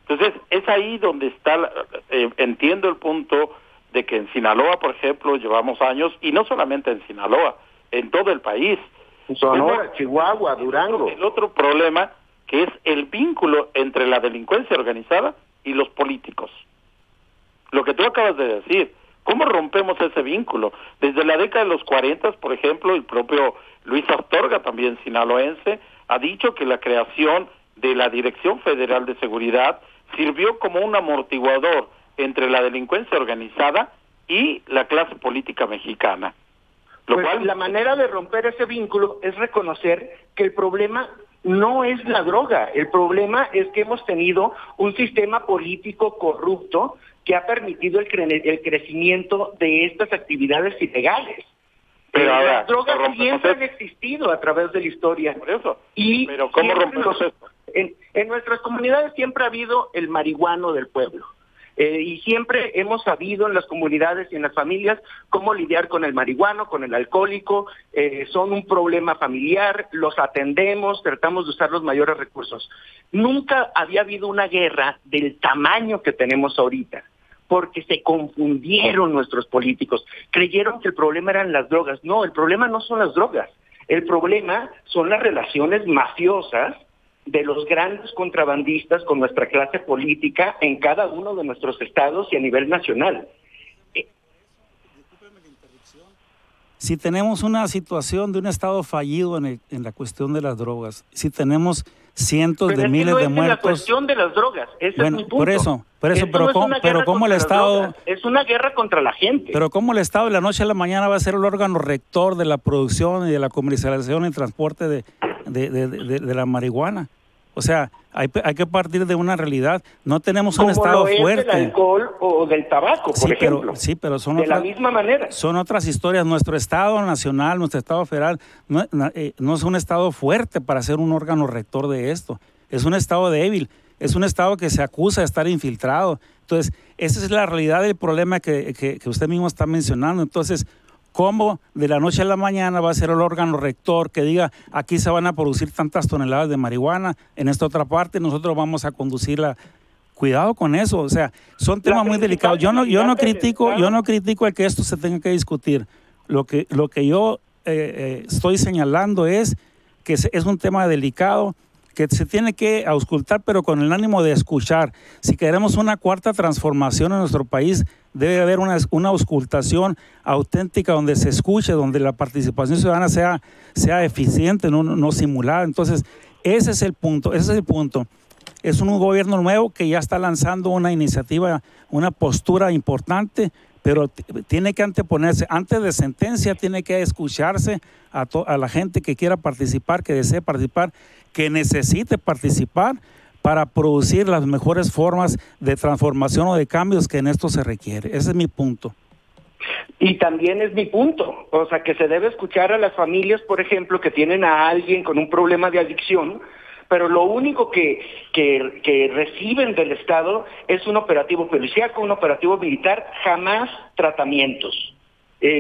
Entonces, es ahí donde está, entiendo el punto de que en Sinaloa, por ejemplo, llevamos años, y no solamente en Sinaloa, en todo el país. Sonora, Chihuahua, Durango. El otro problema, que es el vínculo entre la delincuencia organizada y los políticos. Lo que tú acabas de decir, ¿cómo rompemos ese vínculo? Desde la década de los 40, por ejemplo, el propio Luis Astorga, también sinaloense, ha dicho que la creación de la Dirección Federal de Seguridad sirvió como un amortiguador entre la delincuencia organizada y la clase política mexicana. La manera de romper ese vínculo es reconocer que el problema no es la droga. El problema es que hemos tenido un sistema político corrupto que ha permitido el crecimiento de estas actividades ilegales. Pero ahora, las drogas siempre han existido a través de la historia. Por eso. Y pero ¿cómo rompemos esto? En nuestras comunidades siempre ha habido el marihuano del pueblo. Y siempre hemos sabido en las comunidades y en las familias cómo lidiar con el marihuano, con el alcohólico. Son un problema familiar, los atendemos, tratamos de usar los mayores recursos. Nunca había habido una guerra del tamaño que tenemos ahorita, porque se confundieron nuestros políticos. Creyeron que el problema eran las drogas. No, el problema no son las drogas. El problema son las relaciones mafiosas de los grandes contrabandistas con nuestra clase política en cada uno de nuestros estados y a nivel nacional. Si tenemos una situación de un estado fallido en la cuestión de las drogas, si tenemos cientos de miles de muertos... La cuestión de las drogas, ese es mi punto. Por eso, pero ¿cómo el Estado... Es una guerra contra la gente. Pero ¿cómo el Estado de la noche a la mañana va a ser el órgano rector de la producción y de la comercialización y transporte de la marihuana? O sea, hay que partir de una realidad. No tenemos un Estado fuerte. Como del alcohol o del tabaco, por ejemplo. Pero son de la misma manera. Son otras historias. Nuestro Estado nacional, nuestro Estado federal, no es un Estado fuerte para ser un órgano rector de esto. Es un Estado débil. Es un Estado que se acusa de estar infiltrado. Entonces, esa es la realidad del problema que usted mismo está mencionando. Entonces, ¿cómo de la noche a la mañana va a ser el órgano rector que diga aquí se van a producir tantas toneladas de marihuana, en esta otra parte nosotros vamos a conducirla? Cuidado con eso, o sea, son temas muy delicados. Yo no critico el que esto se tenga que discutir. Lo que yo estoy señalando es que es un tema delicado, que se tiene que auscultar, pero con el ánimo de escuchar. Si queremos una cuarta transformación en nuestro país, debe haber una auscultación auténtica donde se escuche, donde la participación ciudadana sea eficiente, no simulada. Entonces, ese es el punto. Es un gobierno nuevo que ya está lanzando una iniciativa, una postura importante, pero tiene que anteponerse, antes de sentencia, tiene que escucharse a la gente que quiera participar, que desee participar, que necesite participar para producir las mejores formas de transformación o de cambios que en esto se requiere. Ese es mi punto. Y también es mi punto, o sea, que se debe escuchar a las familias, por ejemplo, que tienen a alguien con un problema de adicción, pero lo único que reciben del Estado es un operativo policíaco, un operativo militar, jamás tratamientos.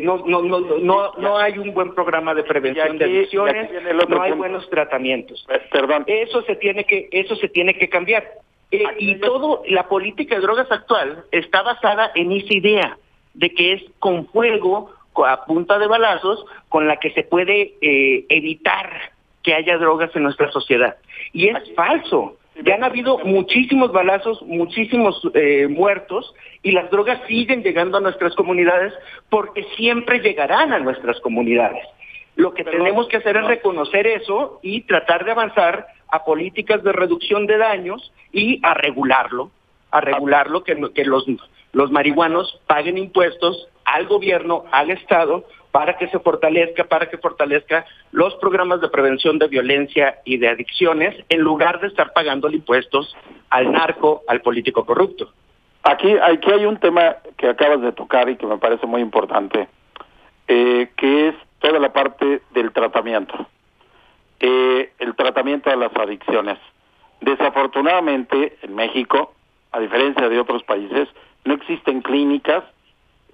No hay un buen programa de prevención de adicciones, no hay buenos tratamientos. Perdón. Eso se tiene que cambiar. Y todo la política de drogas actual está basada en esa idea de que es con fuego, a punta de balazos, con la que se puede evitar que haya drogas en nuestra sociedad. Y es falso. Ya han habido muchísimos balazos, muchísimos muertos, y las drogas siguen llegando a nuestras comunidades porque siempre llegarán a nuestras comunidades. Lo que tenemos que hacer es reconocer eso y tratar de avanzar a políticas de reducción de daños y a regularlo, que los marihuanos paguen impuestos al gobierno, al Estado, para que fortalezca los programas de prevención de violencia y de adicciones, en lugar de estar pagando impuestos al narco, al político corrupto. Aquí hay un tema que acabas de tocar y que me parece muy importante, que es toda la parte del tratamiento. El tratamiento de las adicciones. Desafortunadamente, en México, a diferencia de otros países, no existen clínicas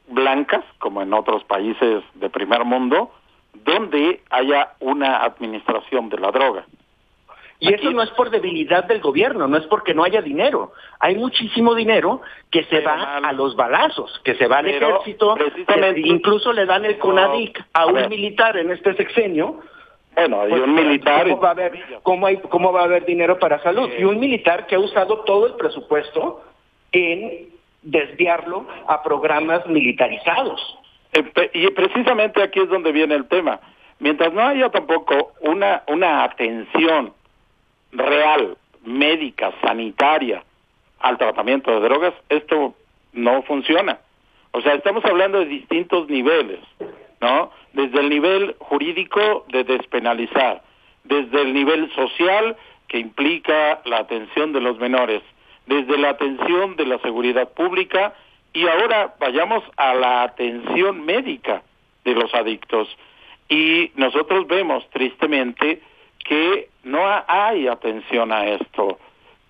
blancas, como en otros países de primer mundo, donde haya una administración de la droga. Y eso no es por debilidad del gobierno, no es porque no haya dinero. Hay muchísimo dinero que se va a los balazos, que se va al ejército, incluso le dan el CONADIC a un militar en este sexenio. Bueno, y un militar... ¿Cómo va a haber dinero para salud? Y un militar que ha usado todo el presupuesto en desviarlo a programas militarizados. Y precisamente aquí es donde viene el tema. Mientras no haya tampoco una atención real, médica, sanitaria, al tratamiento de drogas, esto no funciona. O sea, estamos hablando de distintos niveles, ¿no? Desde el nivel jurídico de despenalizar, desde el nivel social, que implica la atención de los menores, desde la atención de la seguridad pública, y ahora vayamos a la atención médica de los adictos. Y nosotros vemos tristemente que no hay atención a esto,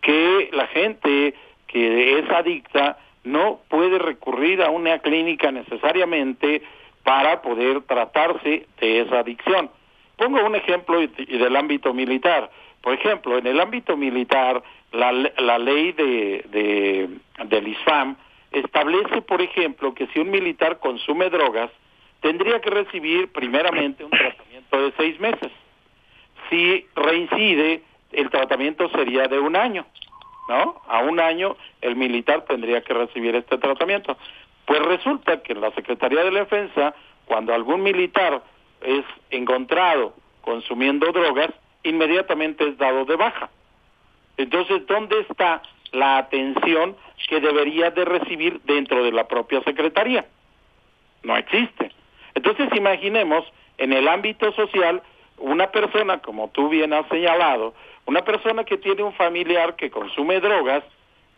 que la gente que es adicta no puede recurrir a una clínica necesariamente para poder tratarse de esa adicción. Pongo un ejemplo del ámbito militar. Por ejemplo, en el ámbito militar, la ley del ISFAM establece, por ejemplo, que si un militar consume drogas, tendría que recibir primeramente un tratamiento de 6 meses. Si reincide, el tratamiento sería de 1 año, ¿no? A 1 año el militar tendría que recibir este tratamiento. Pues resulta que en la Secretaría de la Defensa, cuando algún militar es encontrado consumiendo drogas, inmediatamente es dado de baja. Entonces, ¿dónde está la atención que debería de recibir dentro de la propia Secretaría? No existe. Entonces, imaginemos en el ámbito social una persona, como tú bien has señalado, una persona que tiene un familiar que consume drogas,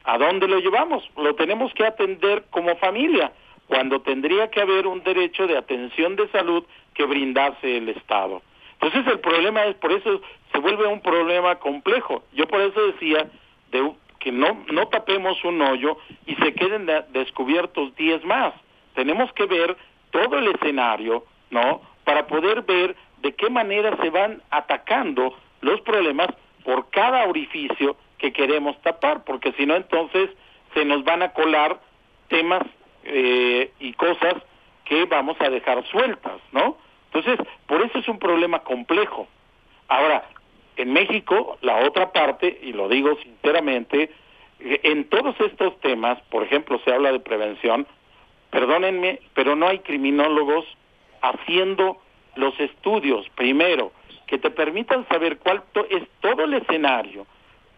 ¿a dónde lo llevamos? Lo tenemos que atender como familia, cuando tendría que haber un derecho de atención de salud que brindase el Estado. Entonces el problema es, por eso se vuelve un problema complejo. Yo por eso decía que no tapemos un hoyo y se queden descubiertos 10 más. Tenemos que ver todo el escenario, ¿no? Para poder ver de qué manera se van atacando los problemas por cada orificio que queremos tapar, porque si no, entonces se nos van a colar temas y cosas que vamos a dejar sueltas, ¿no? Entonces, por eso es un problema complejo. Ahora, en México, la otra parte, y lo digo sinceramente, en todos estos temas, por ejemplo, se habla de prevención, perdónenme, pero no hay criminólogos haciendo los estudios, primero, que te permitan saber cuál es todo el escenario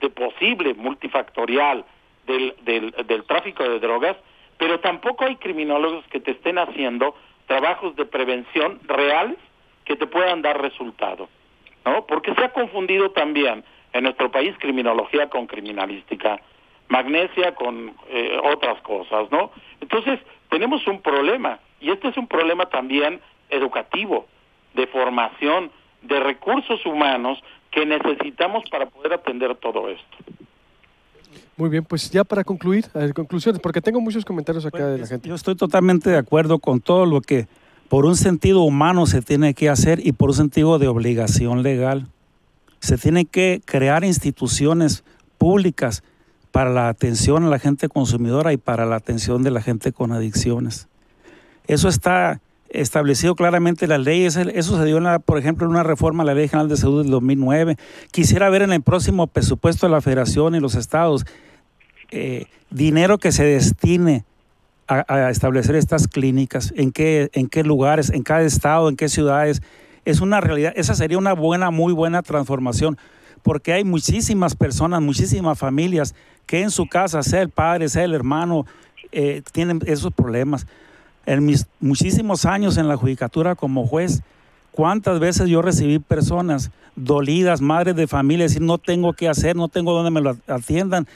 de posible multifactorial del tráfico de drogas, pero tampoco hay criminólogos que te estén haciendo trabajos de prevención reales que te puedan dar resultado, ¿no? Porque se ha confundido también en nuestro país criminología con criminalística, magnesia con otras cosas, ¿no? Entonces, tenemos un problema, y este es un problema también educativo, de formación, de recursos humanos que necesitamos para poder atender todo esto. Muy bien, pues ya para concluir, conclusiones, porque tengo muchos comentarios acá de la gente. Yo estoy totalmente de acuerdo con todo lo que por un sentido humano se tiene que hacer y por un sentido de obligación legal. Se tiene que crear instituciones públicas para la atención a la gente consumidora y para la atención de la gente con adicciones. Eso está establecido claramente en las leyes. Eso se dio, por ejemplo, en una reforma a la Ley General de Salud del 2009. Quisiera ver en el próximo presupuesto de la Federación y los estados dinero que se destine a establecer estas clínicas, en qué lugares, en cada estado, en qué ciudades. Es una realidad. Esa sería una muy buena transformación, porque hay muchísimas personas, muchísimas familias que en su casa, sea el padre, sea el hermano, tienen esos problemas. En mis muchísimos años en la judicatura como juez, cuántas veces yo recibí personas dolidas, madres de familia, decir no tengo qué hacer, no tengo dónde me lo atiendan,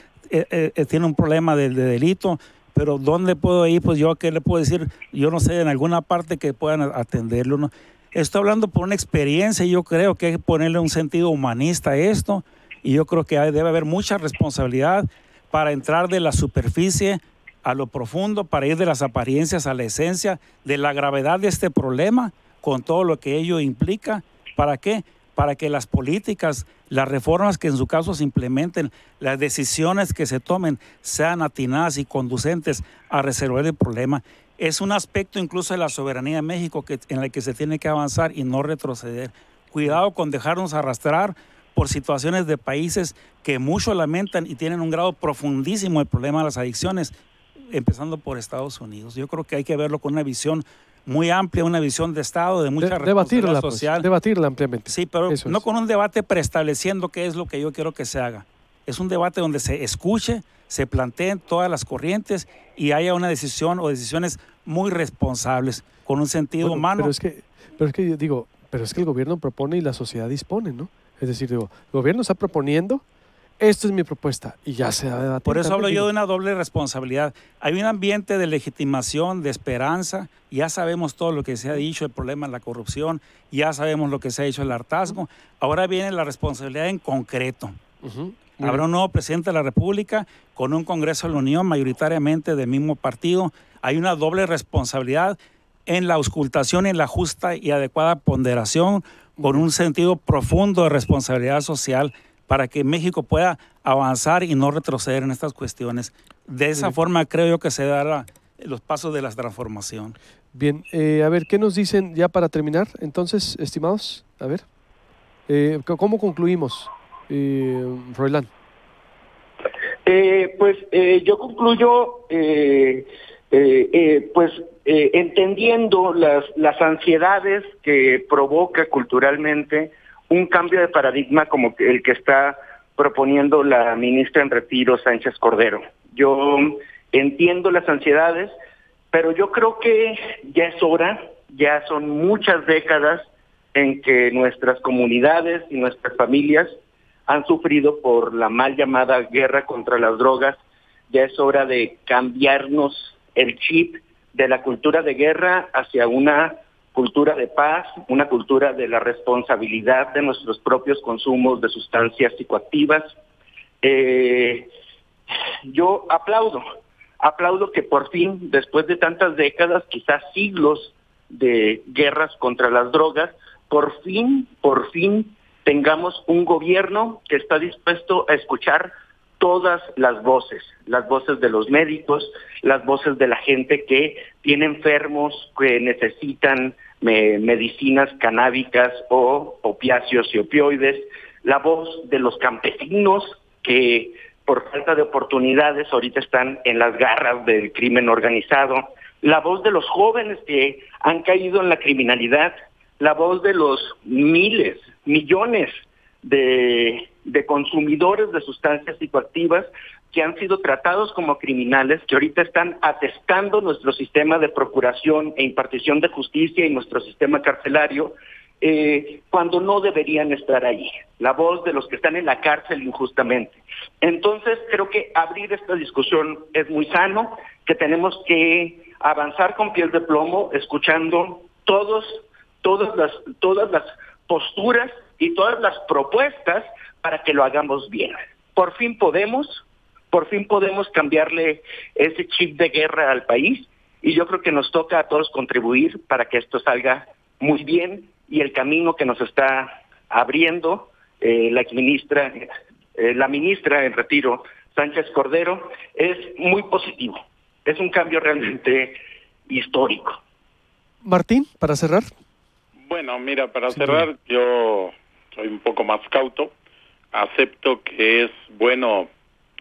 tiene un problema de delito, pero ¿dónde puedo ir? Pues yo, ¿qué le puedo decir? Yo no sé, en alguna parte que puedan atenderlo, ¿no? Estoy hablando por una experiencia y yo creo que hay que ponerle un sentido humanista a esto, y yo creo que debe haber mucha responsabilidad para entrar de la superficie a lo profundo, para ir de las apariencias a la esencia de la gravedad de este problema, con todo lo que ello implica. ¿Para qué? Para que las políticas, las reformas que en su caso se implementen, las decisiones que se tomen sean atinadas y conducentes a resolver el problema. Es un aspecto incluso de la soberanía de México en el que se tiene que avanzar y no retroceder. Cuidado con dejarnos arrastrar por situaciones de países que mucho lamentan y tienen un grado profundísimo del problema de las adicciones, empezando por Estados Unidos. Yo creo que hay que verlo con una visión muy amplia, una visión de Estado, de mucha responsabilidad social. Pues, debatirla ampliamente. Sí, pero eso no es. Con un debate preestableciendo qué es lo que yo quiero que se haga. Es un debate donde se escuche, se planteen todas las corrientes y haya una decisión o decisiones muy responsables, con un sentido humano. Pero es que yo digo, pero es que el gobierno propone y la sociedad dispone, ¿no? Es decir, digo, el gobierno está proponiendo, esto es mi propuesta, y ya se va a debatir. Por eso hablo también, yo de una doble responsabilidad. Hay un ambiente de legitimación, de esperanza, ya sabemos todo lo que se ha dicho, el problema de la corrupción, ya sabemos lo que se ha dicho el hartazgo. Ahora viene la responsabilidad en concreto. Habrá un nuevo presidente de la República con un Congreso de la Unión mayoritariamente del mismo partido. Hay una doble responsabilidad en la auscultación, en la justa y adecuada ponderación, con un sentido profundo de responsabilidad social para que México pueda avanzar y no retroceder en estas cuestiones. De esa forma creo yo que se darán los pasos de la transformación. Bien, a ver, ¿qué nos dicen ya para terminar? Entonces, estimados, a ver, ¿cómo concluimos, Froilán? Yo concluyo entendiendo las ansiedades que provoca culturalmente un cambio de paradigma como el que está proponiendo la ministra en retiro, Sánchez Cordero. Yo entiendo las ansiedades, pero yo creo que ya es hora, ya son muchas décadas en que nuestras comunidades y nuestras familias han sufrido por la mal llamada guerra contra las drogas. Ya es hora de cambiarnos el chip de la cultura de guerra hacia una cultura de paz, una cultura de la responsabilidad de nuestros propios consumos de sustancias psicoactivas. Yo aplaudo que por fin, después de tantas décadas, quizás siglos de guerras contra las drogas, por fin tengamos un gobierno que está dispuesto a escuchar todas las voces de los médicos, las voces de la gente que tiene enfermos, que necesitan medicinas canábicas o opiáceos y opioides, la voz de los campesinos que por falta de oportunidades ahorita están en las garras del crimen organizado, la voz de los jóvenes que han caído en la criminalidad, la voz de los miles, millones de consumidores de sustancias psicoactivas que han sido tratados como criminales, que ahorita están atestando nuestro sistema de procuración e impartición de justicia y nuestro sistema carcelario, cuando no deberían estar ahí. La voz de los que están en la cárcel injustamente. Entonces, creo que abrir esta discusión es muy sano, que tenemos que avanzar con piel de plomo, escuchando todas las posturas y todas las propuestas para que lo hagamos bien. Por fin podemos cambiarle ese chip de guerra al país, y yo creo que nos toca a todos contribuir para que esto salga muy bien, y el camino que nos está abriendo la ministra en retiro, Sánchez Cordero, es muy positivo. Es un cambio realmente histórico. Martín, para cerrar. Bueno, mira, para cerrar, yo soy un poco más cauto. Acepto que es bueno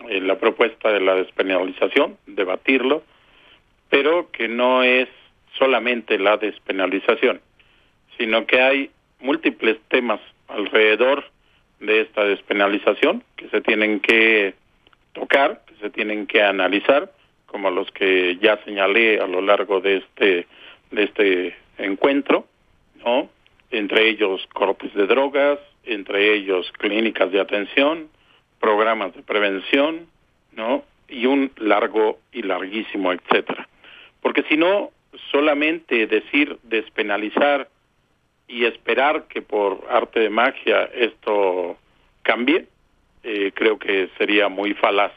la propuesta de la despenalización, debatirlo, pero que no es solamente la despenalización, sino que hay múltiples temas alrededor de esta despenalización que se tienen que tocar, que se tienen que analizar, como los que ya señalé a lo largo de este encuentro, ¿no? Entre ellos cortes de drogas, entre ellos clínicas de atención, programas de prevención, ¿no? Y un largo y larguísimo etcétera. Porque si no, solamente decir despenalizar y esperar que por arte de magia esto cambie, creo que sería muy falaz,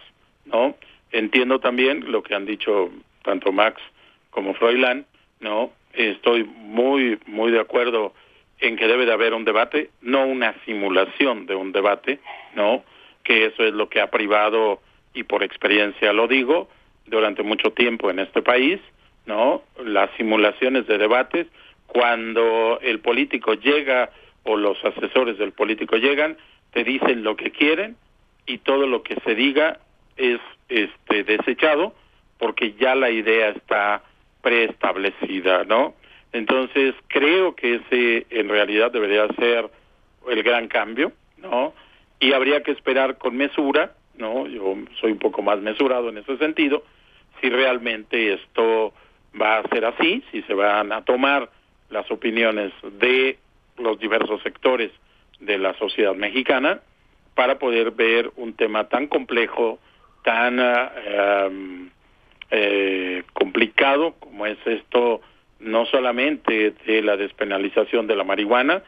¿no? Entiendo también lo que han dicho tanto Max como Froilán, ¿no? Estoy muy de acuerdo en que debe de haber un debate, no una simulación de un debate, ¿no? Que eso es lo que ha privado, y por experiencia lo digo, durante mucho tiempo en este país, ¿no? Las simulaciones de debates, cuando el político llega o los asesores del político llegan, te dicen lo que quieren y todo lo que se diga es desechado porque ya la idea está preestablecida, ¿no? Entonces, creo que ese en realidad debería ser el gran cambio, ¿no? Y habría que esperar con mesura, ¿no? Yo soy un poco más mesurado en ese sentido, si realmente esto va a ser así, si se van a tomar las opiniones de los diversos sectores de la sociedad mexicana para poder ver un tema tan complejo, tan complicado como es esto, no solamente de la despenalización de la marihuana,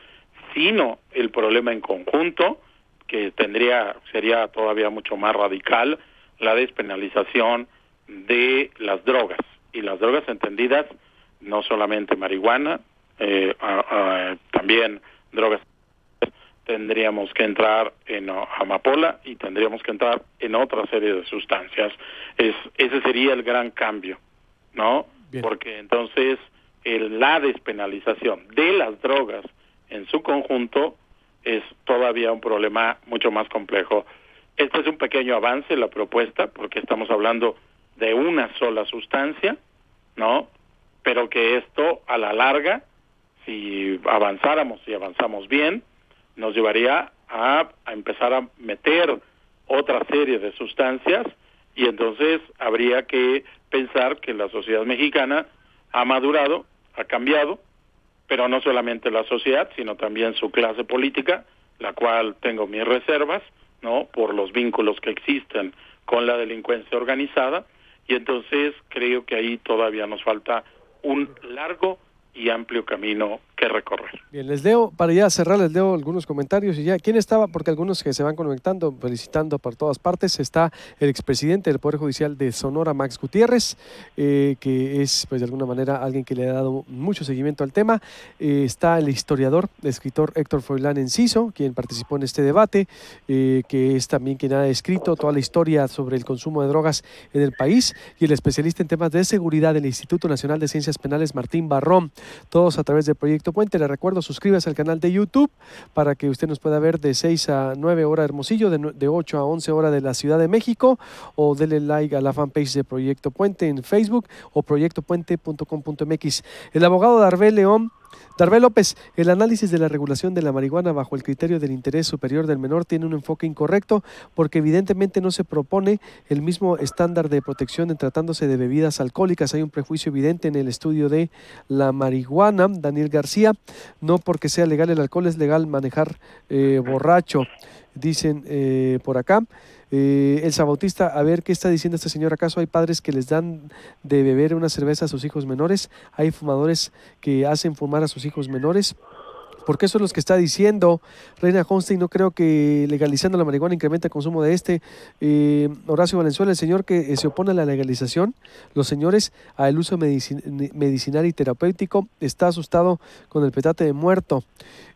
sino el problema en conjunto, que sería todavía mucho más radical, la despenalización de las drogas, y las drogas entendidas no solamente marihuana, también drogas. Tendríamos que entrar en amapola y tendríamos que entrar en otra serie de sustancias. Ese sería el gran cambio, ¿no? Bien. Porque entonces la despenalización de las drogas en su conjunto es todavía un problema mucho más complejo. Este es un pequeño avance, la propuesta, porque estamos hablando de una sola sustancia, ¿no? Pero que esto, a la larga, si avanzamos bien, nos llevaría a empezar a meter otra serie de sustancias, y entonces habría que pensar que la sociedad mexicana ha madurado, ha cambiado, pero no solamente la sociedad, sino también su clase política, la cual tengo mis reservas, ¿no?, por los vínculos que existen con la delincuencia organizada, y entonces creo que ahí todavía nos falta un largo y amplio camino que recorrer. Bien, les leo, para ya cerrar, les leo algunos comentarios y ya. ¿Quién estaba? Porque algunos que se van conectando, felicitando por todas partes. Está el expresidente del Poder Judicial de Sonora, Max Gutiérrez, que es, pues de alguna manera, alguien que le ha dado mucho seguimiento al tema. Está el historiador, el escritor Héctor Froilán Enciso, quien participó en este debate, que es también quien ha escrito toda la historia sobre el consumo de drogas en el país, y el especialista en temas de seguridad del Instituto Nacional de Ciencias Penales, Martín Barrón, todos a través del Proyecto Puente. Le recuerdo, suscríbase al canal de YouTube para que usted nos pueda ver de 6 a 9 hora Hermosillo, de 8 a 11 hora de la Ciudad de México, o dele like a la fanpage de Proyecto Puente en Facebook o proyectopuente.com.mx. El abogado Darvé López, el análisis de la regulación de la marihuana bajo el criterio del interés superior del menor tiene un enfoque incorrecto, porque evidentemente no se propone el mismo estándar de protección en tratándose de bebidas alcohólicas. Hay un prejuicio evidente en el estudio de la marihuana. Daniel García, no porque sea legal el alcohol es legal manejar borracho, dicen por acá. Elsa Bautista, a ver qué está diciendo este señor. ¿Acaso hay padres que les dan de beber una cerveza a sus hijos menores? ¿Hay fumadores que hacen fumar a sus hijos menores? Porque eso es lo que está diciendo Reina Honstein. No creo que legalizando la marihuana incremente el consumo de Horacio Valenzuela, el señor que se opone a la legalización, los señores al uso medicinal y terapéutico, está asustado con el petate de muerto.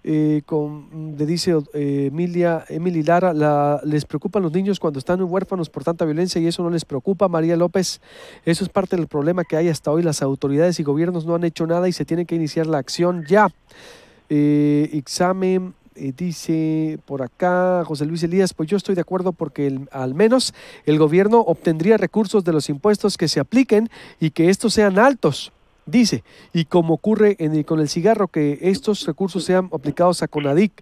Le dice Emily Lara, les preocupan los niños cuando están huérfanos por tanta violencia y eso no les preocupa. María López, eso es parte del problema que hay hasta hoy. Las autoridades y gobiernos no han hecho nada y se tiene que iniciar la acción ya. Examen, dice por acá José Luis Elías, pues yo estoy de acuerdo porque al menos el gobierno obtendría recursos de los impuestos que se apliquen y que estos sean altos, dice, y como ocurre con el cigarro, que estos recursos sean aplicados a CONADIC.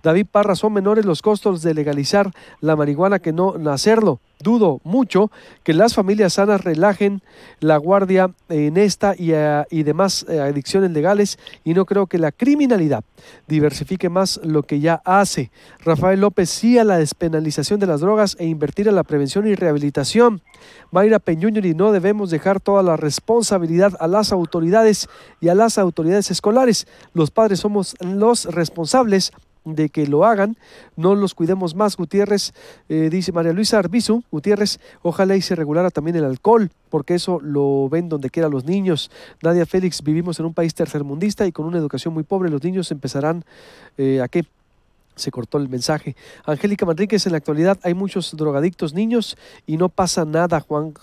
David Parra, son menores los costos de legalizar la marihuana que no hacerlo. Dudo mucho que las familias sanas relajen la guardia en esta y demás adicciones legales, y no creo que la criminalidad diversifique más lo que ya hace. Rafael López, sí a la despenalización de las drogas e invertir en la prevención y rehabilitación. Mayra Peñuñori, no debemos dejar toda la responsabilidad a las autoridades y a las autoridades escolares. Los padres somos los responsables de que lo hagan, no los cuidemos más. Gutiérrez, dice María Luisa Arbizu Gutiérrez, ojalá y se regulara también el alcohol, porque eso lo ven donde quiera los niños. Nadia Félix, vivimos en un país tercermundista y con una educación muy pobre, los niños empezarán ¿a qué? Se cortó el mensaje. Angélica Manríquez, en la actualidad hay muchos drogadictos niños y no pasa nada. Juan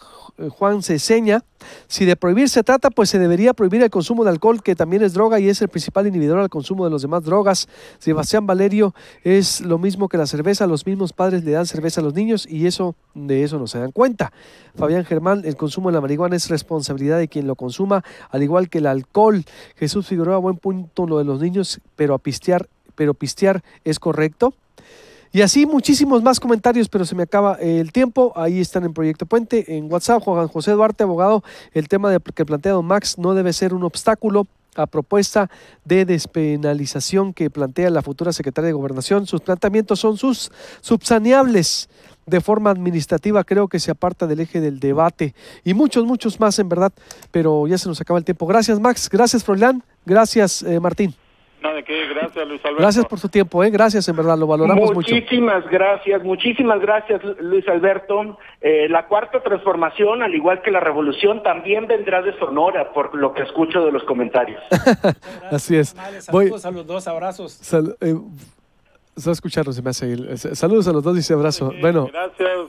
Ceseña, si de prohibir se trata, pues se debería prohibir el consumo de alcohol, que también es droga y es el principal inhibidor al consumo de las demás drogas. Sebastián Valerio, es lo mismo que la cerveza, los mismos padres le dan cerveza a los niños y de eso no se dan cuenta. Fabián Germán, el consumo de la marihuana es responsabilidad de quien lo consuma, al igual que el alcohol. Jesús Figueroa, buen punto lo de los niños, pero pistear es correcto. Y así muchísimos más comentarios, pero se me acaba el tiempo. Ahí están en Proyecto Puente, en WhatsApp. Juan José Duarte, abogado, el tema que plantea don Max no debe ser un obstáculo a propuesta de despenalización que plantea la futura secretaria de Gobernación. Sus planteamientos son subsaneables de forma administrativa, creo que se aparta del eje del debate y muchos más en verdad, pero ya se nos acaba el tiempo. Gracias Max, gracias Froilán, gracias Martín. No, de qué, gracias Luis Alberto. Gracias por su tiempo, gracias, en verdad, lo valoramos mucho. Muchísimas gracias Luis Alberto. La cuarta transformación, al igual que la revolución, también vendrá de Sonora, por lo que escucho de los comentarios. Así es. Saludos a los dos, abrazos. Se va a escuchar, se me hace. Saludos a los dos, dice abrazo. Bueno,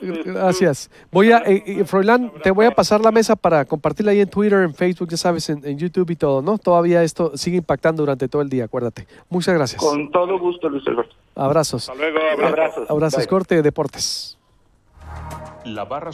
gracias. Voy a, Froilán, te voy a pasar la mesa para compartirla ahí en Twitter, en Facebook, ya sabes, en YouTube y todo, ¿no? Todavía esto sigue impactando durante todo el día, acuérdate. Muchas gracias. Con todo gusto, Luis Alberto. Abrazos. Hasta luego, abrazos. Abrazos, Corte de Deportes. La barra